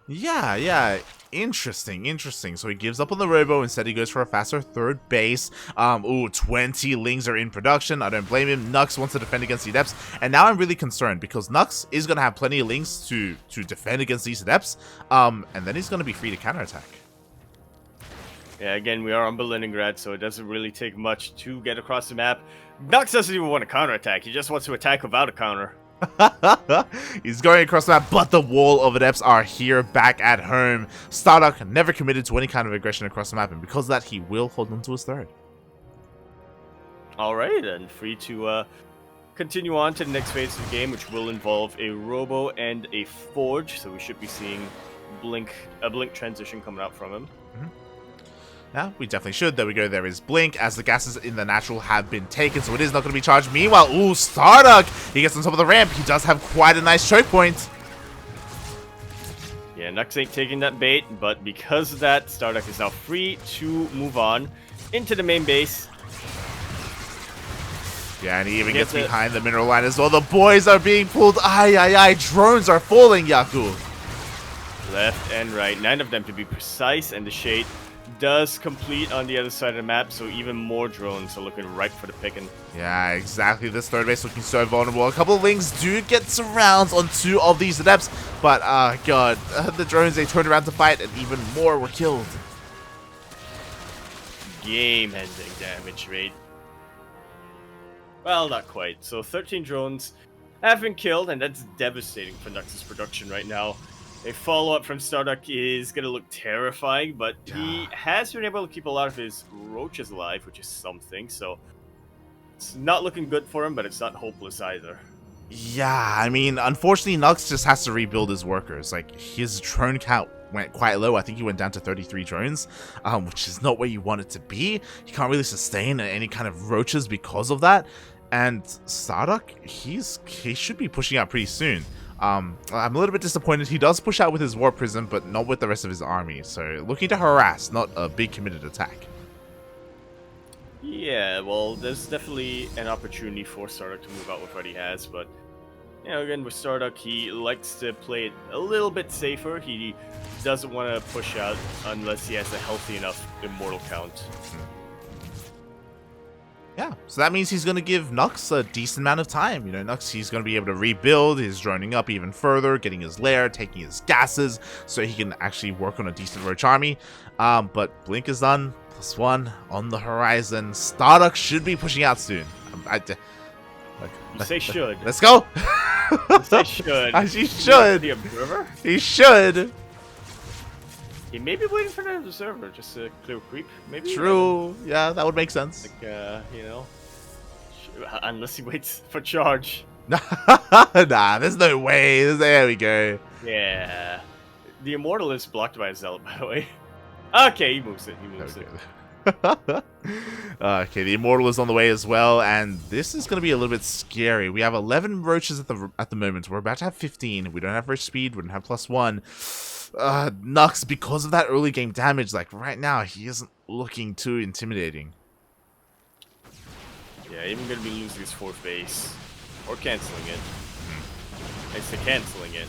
Yeah. Interesting. So he gives up on the Robo. Instead, he goes for a faster third base. 20 Lings are in production. I don't blame him. Nuks wants to defend against the Adepts. And now I'm really concerned because Nuks is going to have plenty of Lings to defend against these Adepts. And then he's going to be free to counterattack. Yeah, again, we are on Berlingrad, so it doesn't really take much to get across the map. Nuks doesn't even want to counterattack. He just wants to attack without a counter. He's going across the map, but the wall of Adepts are here back at home. StarDuck never committed to any kind of aggression across the map, and because of that, he will hold on to his third. Alright, then free to continue on to the next phase of the game, which will involve a Robo and a Forge, so we should be seeing a Blink transition coming out from him. Yeah, we definitely should. There we go. There is Blink, as the gases in the natural have been taken, so it is not going to be charged. Meanwhile, StarDuck! He gets on top of the ramp. He does have quite a nice choke point. Yeah, Nuks ain't taking that bait, but because of that, StarDuck is now free to move on into the main base. Yeah, and he even gets behind the mineral line as well. The boys are being pulled. Aye. Drones are falling, Yaku. Left and right. 9 of them to be precise, and the shade does complete on the other side of the map, so even more drones are looking ripe for the picking. Yeah, exactly. This third base looking so vulnerable. A couple of Lings do get surrounds on 2 of these Adepts, but, god, the drones, they turned around to fight, and even more were killed. Game-ending damage rate. Well, not quite. So 13 drones have been killed, and that's devastating for Nuks' production right now. A follow-up from StarDuck is going to look terrifying, but he Yeah. has been able to keep a lot of his roaches alive, which is something, so it's not looking good for him, but it's not hopeless either. Yeah, I mean, unfortunately, Nuks just has to rebuild his workers. Like, his drone count went quite low. I think he went down to 33 drones, which is not where you want it to be. He can't really sustain any kind of roaches because of that. And StarDuck, he should be pushing out pretty soon. I'm a little bit disappointed. He does push out with his War Prism, but not with the rest of his army. So, looking to harass, not a big committed attack. Yeah, well, there's definitely an opportunity for StarDuck to move out with what he has, but, you know, again, with StarDuck, he likes to play it a little bit safer. He doesn't want to push out unless he has a healthy enough immortal count. Yeah, so that means he's going to give Nuks a decent amount of time. You know, Nuks, he's going to be able to rebuild his droning up even further, getting his lair, taking his gases, so he can actually work on a decent roach army. But Blink is done. +1 on the horizon. StarDuck should be pushing out soon. You say should. Let's go. You say should. He should. The observer? He should. He may be waiting for the observer, just to clear creep. Maybe. True. Yeah, that would make sense. Like, you know, unless he waits for charge. Nah, there's no way. There we go. Yeah. The immortal is blocked by a zealot, by the way. Okay, he moves it. He moves it. Okay, the immortal is on the way as well, and this is going to be a little bit scary. We have 11 roaches at the moment. We're about to have 15. We don't have roach speed. We don't have +1. Nuks, because of that early game damage, like right now, he isn't looking too intimidating. Yeah, even going to be losing his 4th base. Or canceling it. I say canceling it.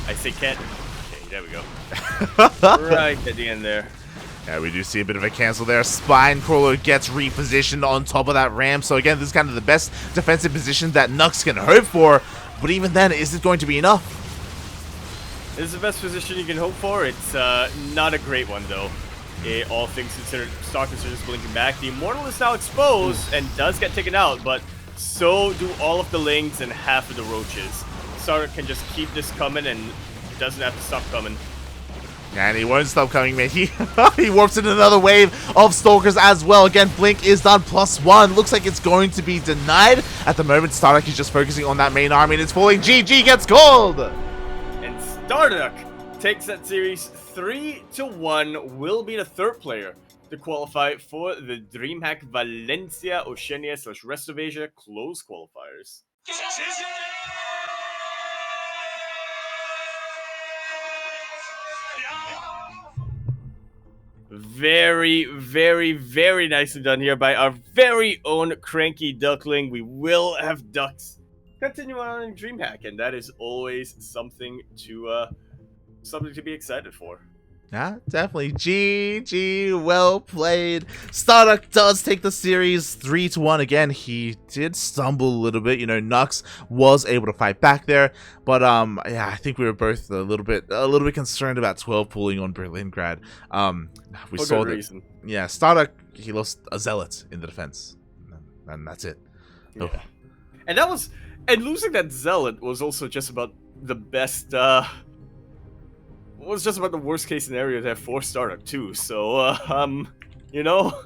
I say can't. Okay, there we go. Right at the end there. Yeah, we do see a bit of a cancel there. Spine Crawler gets repositioned on top of that ramp. So again, this is kind of the best defensive position that Nuks can hope for. But even then, is it going to be enough? This is the best position you can hope for. It's not a great one, though. All things considered, Stalkers are just blinking back. The Immortal is now exposed and does get taken out, but so do all of the Lings and half of the Roaches. StarDuck can just keep this coming and doesn't have to stop coming. And he won't stop coming, man. He warps in another wave of Stalkers as well. Again, Blink is done +1. Looks like it's going to be denied. At the moment, StarDuck is just focusing on that main army, and it's falling. GG gets called! And StarDuck takes that series 3-1, will be the 3rd player to qualify for the DreamHack Valencia, Oceania / rest of Asia close qualifiers. Very, very, very nicely done here by our very own CranKy Duckling. We will have ducks continue on in DreamHack, and that is always something to be excited for. Yeah, definitely. GG, well played. StarDuck does take the series 3-1 again. He did stumble a little bit. You know, Nuks was able to fight back there, but yeah, I think we were both a little bit concerned about 12 pulling on Berlingrad. We For saw good that. reason. Yeah, StarDuck, he lost a zealot in the defense, and that's it. Yeah. Oh. And losing that zealot was also just about the best. Was just about the worst case scenario there for StarDuck too. So you know,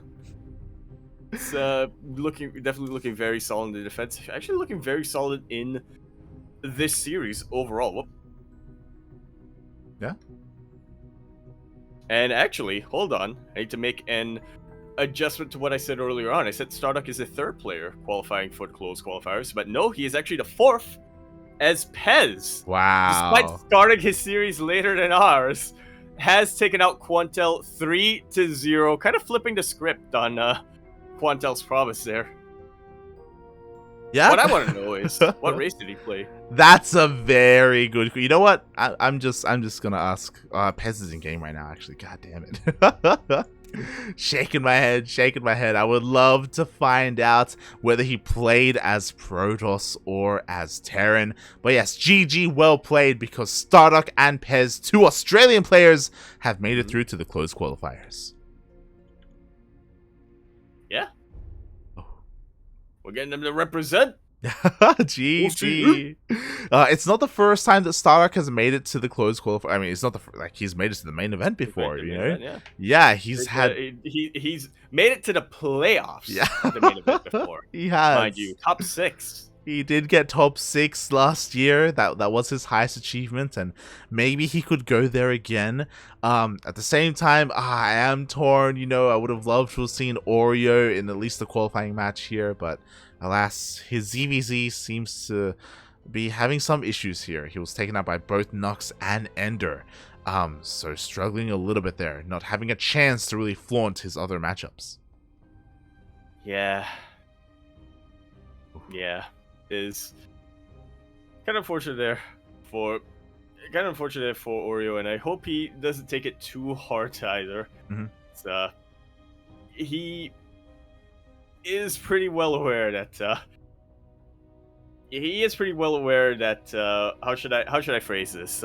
it's definitely looking very solid in the defense. Actually, looking very solid in this series overall. Whoop. Yeah. And actually, hold on. I need to make an adjustment to what I said earlier on. I said StarDuck is the 3rd player qualifying for the close qualifiers, but no, he is actually the 4th. As Pez, Wow. despite starting his series later than ours, has taken out Quantel 3-0, kind of flipping the script on Quantel's promise there. Yeah. What I want to know is, what race did he play? That's a very good. You know what? I'm just gonna ask. Pez is in game right now. Actually, god damn it. Shaking my head. I would love to find out whether he played as Protoss or as Terran. But yes, GG, well played, because StarDuck and Pez, 2 Australian players, have made it through to the closed qualifiers. Yeah. We're getting them to represent. GG. It's not the first time that StarDuck has made it to the closed qualifier. I mean, it's not the like he's made it to the main event before, you know. Yeah, yeah, he's had he's made it to the playoffs. Yeah. Of the main event before. He has, mind you, top 6. He did get top 6 last year. That was his highest achievement, and maybe he could go there again. At the same time, I am torn. You know, I would have loved to have seen Oreo in at least the qualifying match here, but alas, his ZVZ seems to be having some issues here. He was taken out by both Nuks and Ender, so struggling a little bit there, not having a chance to really flaunt his other matchups. Yeah, is kind of unfortunate there for Oreo, and I hope he doesn't take it too hard either. He is pretty well aware that how should I phrase this?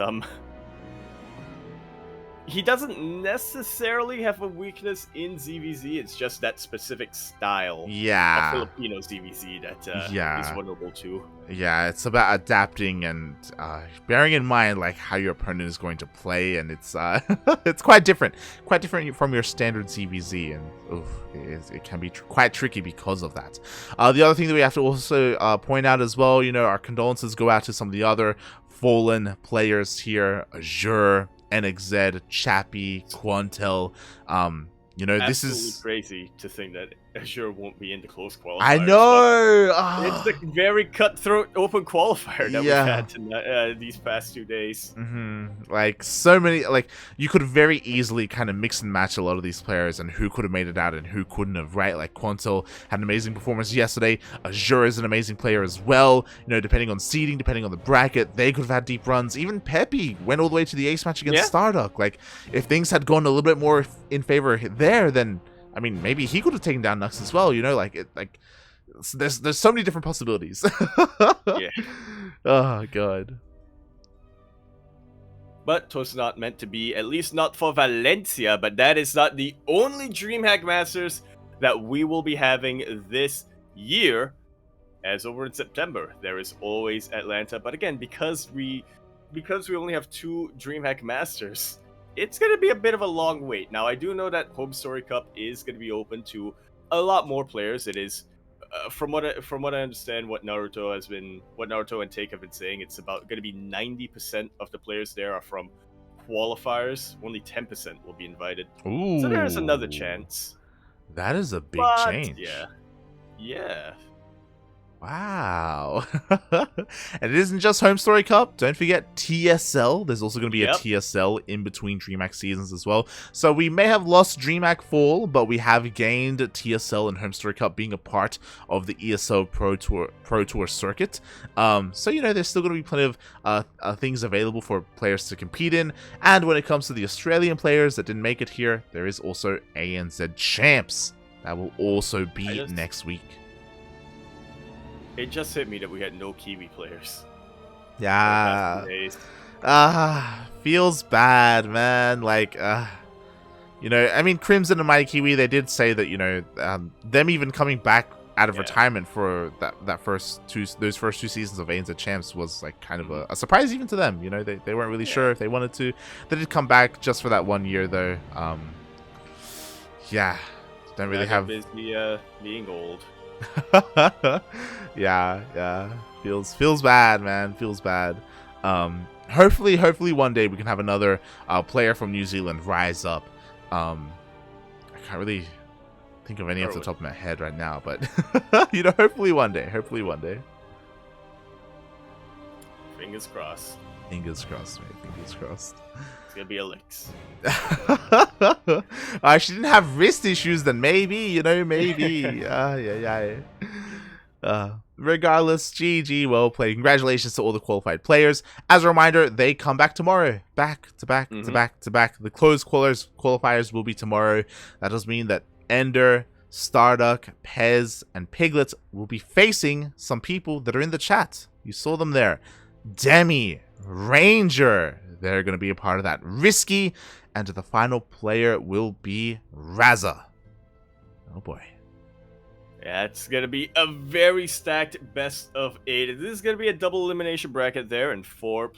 He doesn't necessarily have a weakness in ZVZ. It's just that specific style of Filipino ZVZ that is vulnerable to. Yeah, it's about adapting and bearing in mind like how your opponent is going to play, and it's it's quite different from your standard ZVZ, and it can be quite tricky because of that. The other thing that we have to also point out as well, you know, our condolences go out to some of the other fallen players here: Azure, NXZ, Chappie, Quantel. You know, this is crazy to think that Azure won't be in the close qualifiers. I know. It's a very cutthroat open qualifier that we've had these past 2 days. Like so many, like you could very easily kind of mix and match a lot of these players and who could have made it out and who couldn't have, right? Like Quantel had an amazing performance yesterday. Azure is an amazing player as well. You know, depending on seeding, depending on the bracket, they could have had deep runs. Even Peppy went all the way to the ace match against StarDuck. Like if things had gone a little bit more in favor there, then I mean, maybe he could have taken down Nuks as well, you know, there's so many different possibilities. Oh, God. But it was not meant to be, at least not for Valencia, but that is not the only DreamHack Masters that we will be having this year, as over in September. There is always Atlanta, but again, because we only have 2 DreamHack Masters, it's going to be a bit of a long wait. Now, I do know that Home Story Cup is going to be open to a lot more players. It is, from what I understand, what Naruto and Take have been saying, it's about going to be 90% of the players there are from qualifiers. Only 10% will be invited. Ooh. So there's another chance. That is a big change. Yeah. Wow. And it isn't just Home Story Cup. Don't forget TSL. There's also going to be a TSL in between DreamHack seasons as well. So we may have lost DreamHack Fall, but we have gained TSL and Home Story Cup being a part of the ESO Pro Tour circuit. So, you know, there's still going to be plenty of things available for players to compete in. And when it comes to the Australian players that didn't make it here, there is also ANZ Champs. That will also be next week. It just hit me that we had no Kiwi players. Yeah. Feels bad, man. Like, you know, I mean, Crimson and Mighty Kiwi, they did say that, you know, them even coming back out of retirement for those first two seasons of ANZ Champs was like kind of a surprise even to them. You know, they weren't really sure if they wanted to. They did come back just for that 1 year though. Yeah, don't really have busy being old. yeah, feels bad, man. Feels bad. Hopefully one day we can have another player from New Zealand rise up. I can't really think of any off the top of my head right now, but you know, hopefully one day. Fingers crossed. Fingers crossed, mate. Fingers crossed. It's gonna be a Licks. She didn't have wrist issues, then maybe, you know, maybe. Regardless, GG, well played. Congratulations to all the qualified players. As a reminder, they come back tomorrow. Back to back. The closed qualifiers will be tomorrow. That does mean that Ender, StarDuck, Pez, and Piglet will be facing some people that are in the chat. You saw them there. Demi, Ranger, they're going to be a part of that. Risky, and the final player will be Raza. Oh boy. Yeah, it's gonna be a very stacked best of 8. This is gonna be a double elimination bracket there, and 4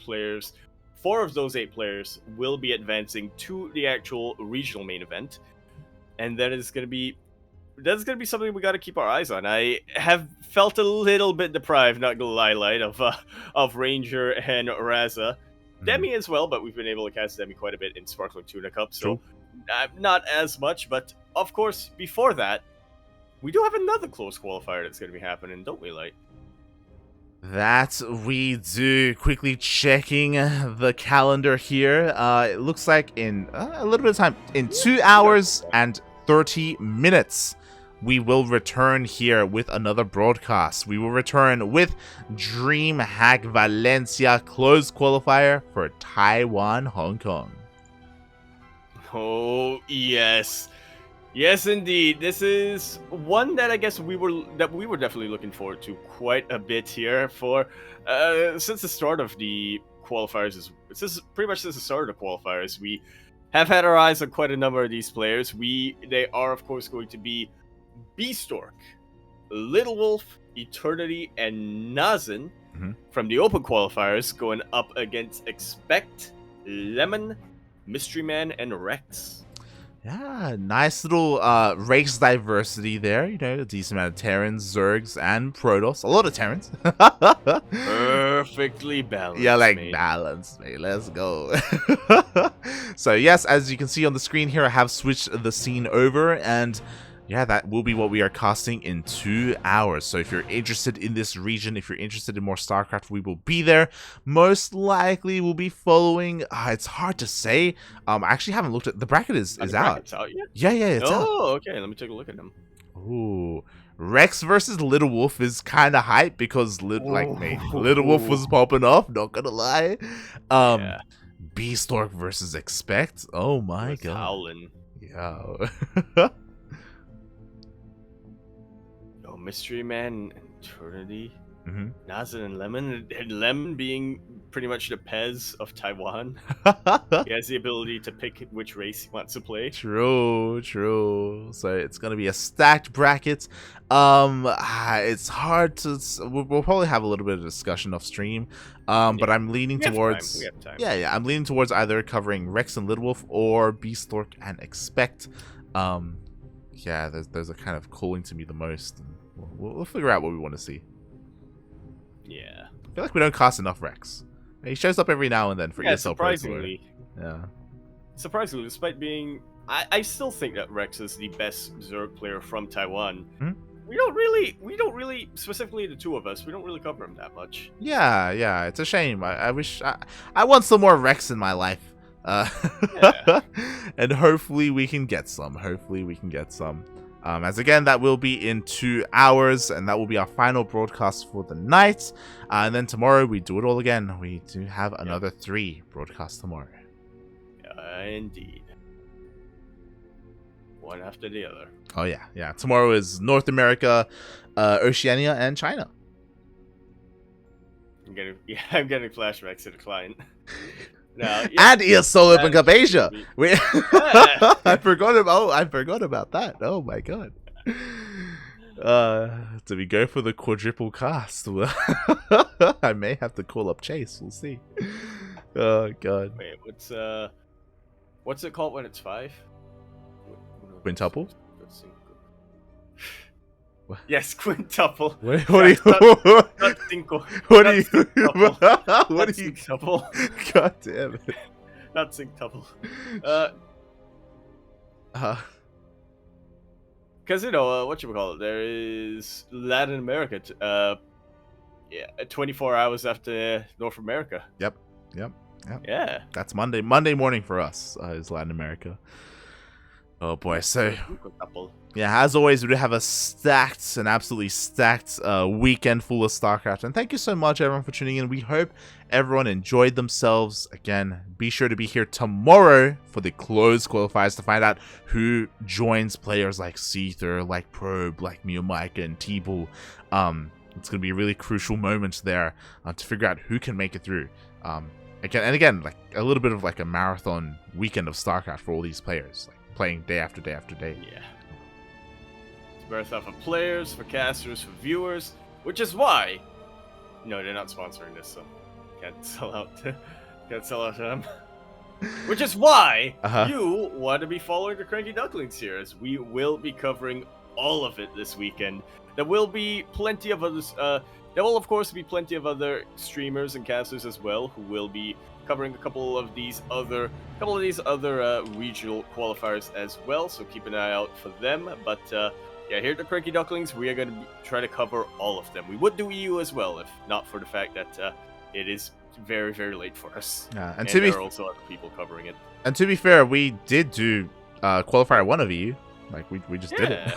of those 8 players will be advancing to the actual regional main event, and that's gonna be something we got to keep our eyes on. I have felt a little bit deprived, not gonna lie, Light, of Ranger and Raza, Demi as well, but we've been able to cast Demi quite a bit in Sparkling Tuna Cup, so not as much. But of course, before that, we do have another close qualifier that's gonna be happening, don't we, Light? That we do. Quickly checking the calendar here. It looks like in a little bit of time, in 2 hours and 30 minutes, we will return here with another broadcast. We will return with DreamHack Valencia closed qualifier for Taiwan, Hong Kong. Oh, yes. Yes, indeed. This is one that I guess we were definitely looking forward to quite a bit here for since the start of the qualifiers. Pretty much since the start of the qualifiers, we have had our eyes on quite a number of these players. They are of course going to be Beastork, Little Wolf, Eternity, and Nazin from the open qualifiers going up against Expect, Lemon, Mystery Man, and Rex. Yeah, nice little race diversity there. You know, a decent amount of Terrans, Zergs, and Protoss. A lot of Terrans. Perfectly balanced. Yeah, like mate. balanced, mate. Let's go. So yes, as you can see on the screen here, I have switched the scene over, and yeah, that will be what we are casting in 2 hours. So if you're interested in this region, if you're interested in more StarCraft, we will be there. Most likely we'll be following, it's hard to say. I actually haven't looked at, the bracket is out. Out yet? Yeah, it's out. Oh, okay, let me take a look at them. Ooh. Rex versus Little Wolf is kind of hype because Little Wolf was popping off, not gonna lie. Yeah. Beastork versus Expect. Oh my god. Howlin'. Yeah. Mystery Man, Eternity, Nazin, and Lemon. And Lemon being pretty much the Pez of Taiwan. He has the ability to pick which race he wants to play. True. So it's gonna be a stacked bracket. It's hard to. We'll probably have a little bit of discussion off stream. But I'm leaning towards. We have time. Yeah. I'm leaning towards either covering Rex and Little Wolf or Beastork and Expect. Yeah, those are kind of calling to me the most. We'll figure out what we want to see. Yeah. I feel like we don't cast enough Rex. He shows up every now and then for ESL Pro Tour. Surprisingly. Yeah. Surprisingly, despite being... I still think that Rex is the best Zerg player from Taiwan. We don't really, specifically the two of us, we don't really cover him that much. Yeah, it's a shame. I wish... I want some more Rex in my life. And hopefully we can get some. As again, that will be in 2 hours, and that will be our final broadcast for the night. And then tomorrow we do it all again. We do have another 3 broadcasts tomorrow. Indeed. One after the other. Oh yeah. Tomorrow is North America, Oceania, and China. I'm getting flashbacks to the client. No, and ESL Open Cup Asia. I forgot about that. Oh my god. Do we go for the quadruple cast? I may have to call up Chase. We'll see. Oh god. Wait, what's it called when it's 5? Quintuple? Yes, quintuple. What are you? Not cinco. What are you? What are you? Quintuple. God damn it. Not quintuple. Because there is Latin America. 24 hours after North America. Yep. Yeah. That's Monday morning for us. Is Latin America. Oh boy, so yeah, as always, we do have an absolutely stacked weekend full of StarCraft, and thank you so much everyone for tuning in. We hope everyone enjoyed themselves. Again, be sure to be here tomorrow for the closed qualifiers to find out who joins players like Seether, like Probe, like Miyamika, and T-Bull. It's going to be a really crucial moment there to figure out who can make it through. Again, like a little bit of like a marathon weekend of StarCraft for all these players. Like, playing day after day after day. Yeah. It's better for players, for casters, for viewers, which is why. No, they're not sponsoring this, so can't sell out. Can't sell out to them. Which is why you want to be following the CranKy Ducklings here, as we will be covering all of it this weekend. There will be plenty of others. There will, of course, be plenty of other streamers and casters as well who will be covering a couple of these other regional qualifiers as well. So keep an eye out for them. But yeah, here at the CranKy Ducklings, we are going to try to cover all of them. We would do EU as well, if not for the fact that it is very, very late for us. Yeah, and there are also other people covering it. And to be fair, we did do qualifier 1 of EU. Like we just did it.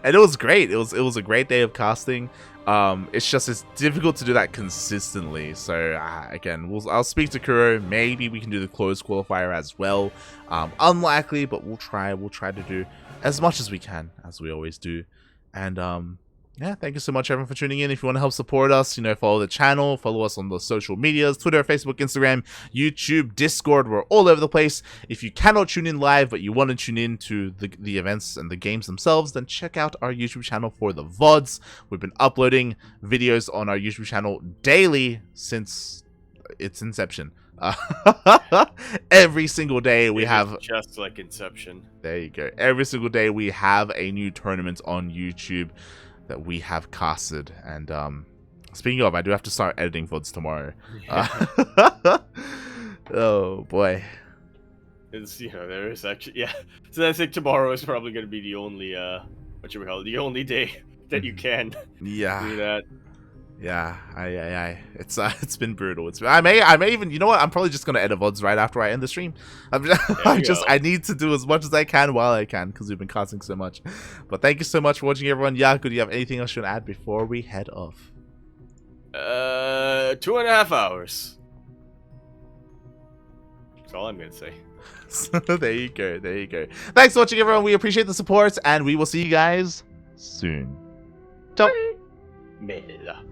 And it was great. It was a great day of casting. It's difficult to do that consistently. So again, I'll speak to Kuro. Maybe we can do the closed qualifier as well. Unlikely, but we'll try to do as much as we can, as we always do. And yeah, thank you so much, everyone, for tuning in. If you want to help support us, follow the channel, follow us on the social medias, Twitter, Facebook, Instagram, YouTube, Discord. We're all over the place. If you cannot tune in live, but you want to tune in to the events and the games themselves, then check out our YouTube channel for the VODs. We've been uploading videos on our YouTube channel daily since its inception. Every single day we have, just like Inception. There you go. Every single day we have a new tournament on YouTube that we have casted. And speaking of, I do have to start editing VODs tomorrow. Oh boy. It's, there is actually, so I think tomorrow is probably going to be the only the only day that you can do that. Yeah, it's been brutal. I may even, you know what? I'm probably just gonna edit VODs right after I end the stream. I need to do as much as I can while I can, because we've been casting so much. But thank you so much for watching, everyone. Yaku, do you have anything else you want to add before we head off? 2.5 hours. That's all I'm gonna say. There you go. Thanks for watching, everyone. We appreciate the support, and we will see you guys soon. Ciao. Bella.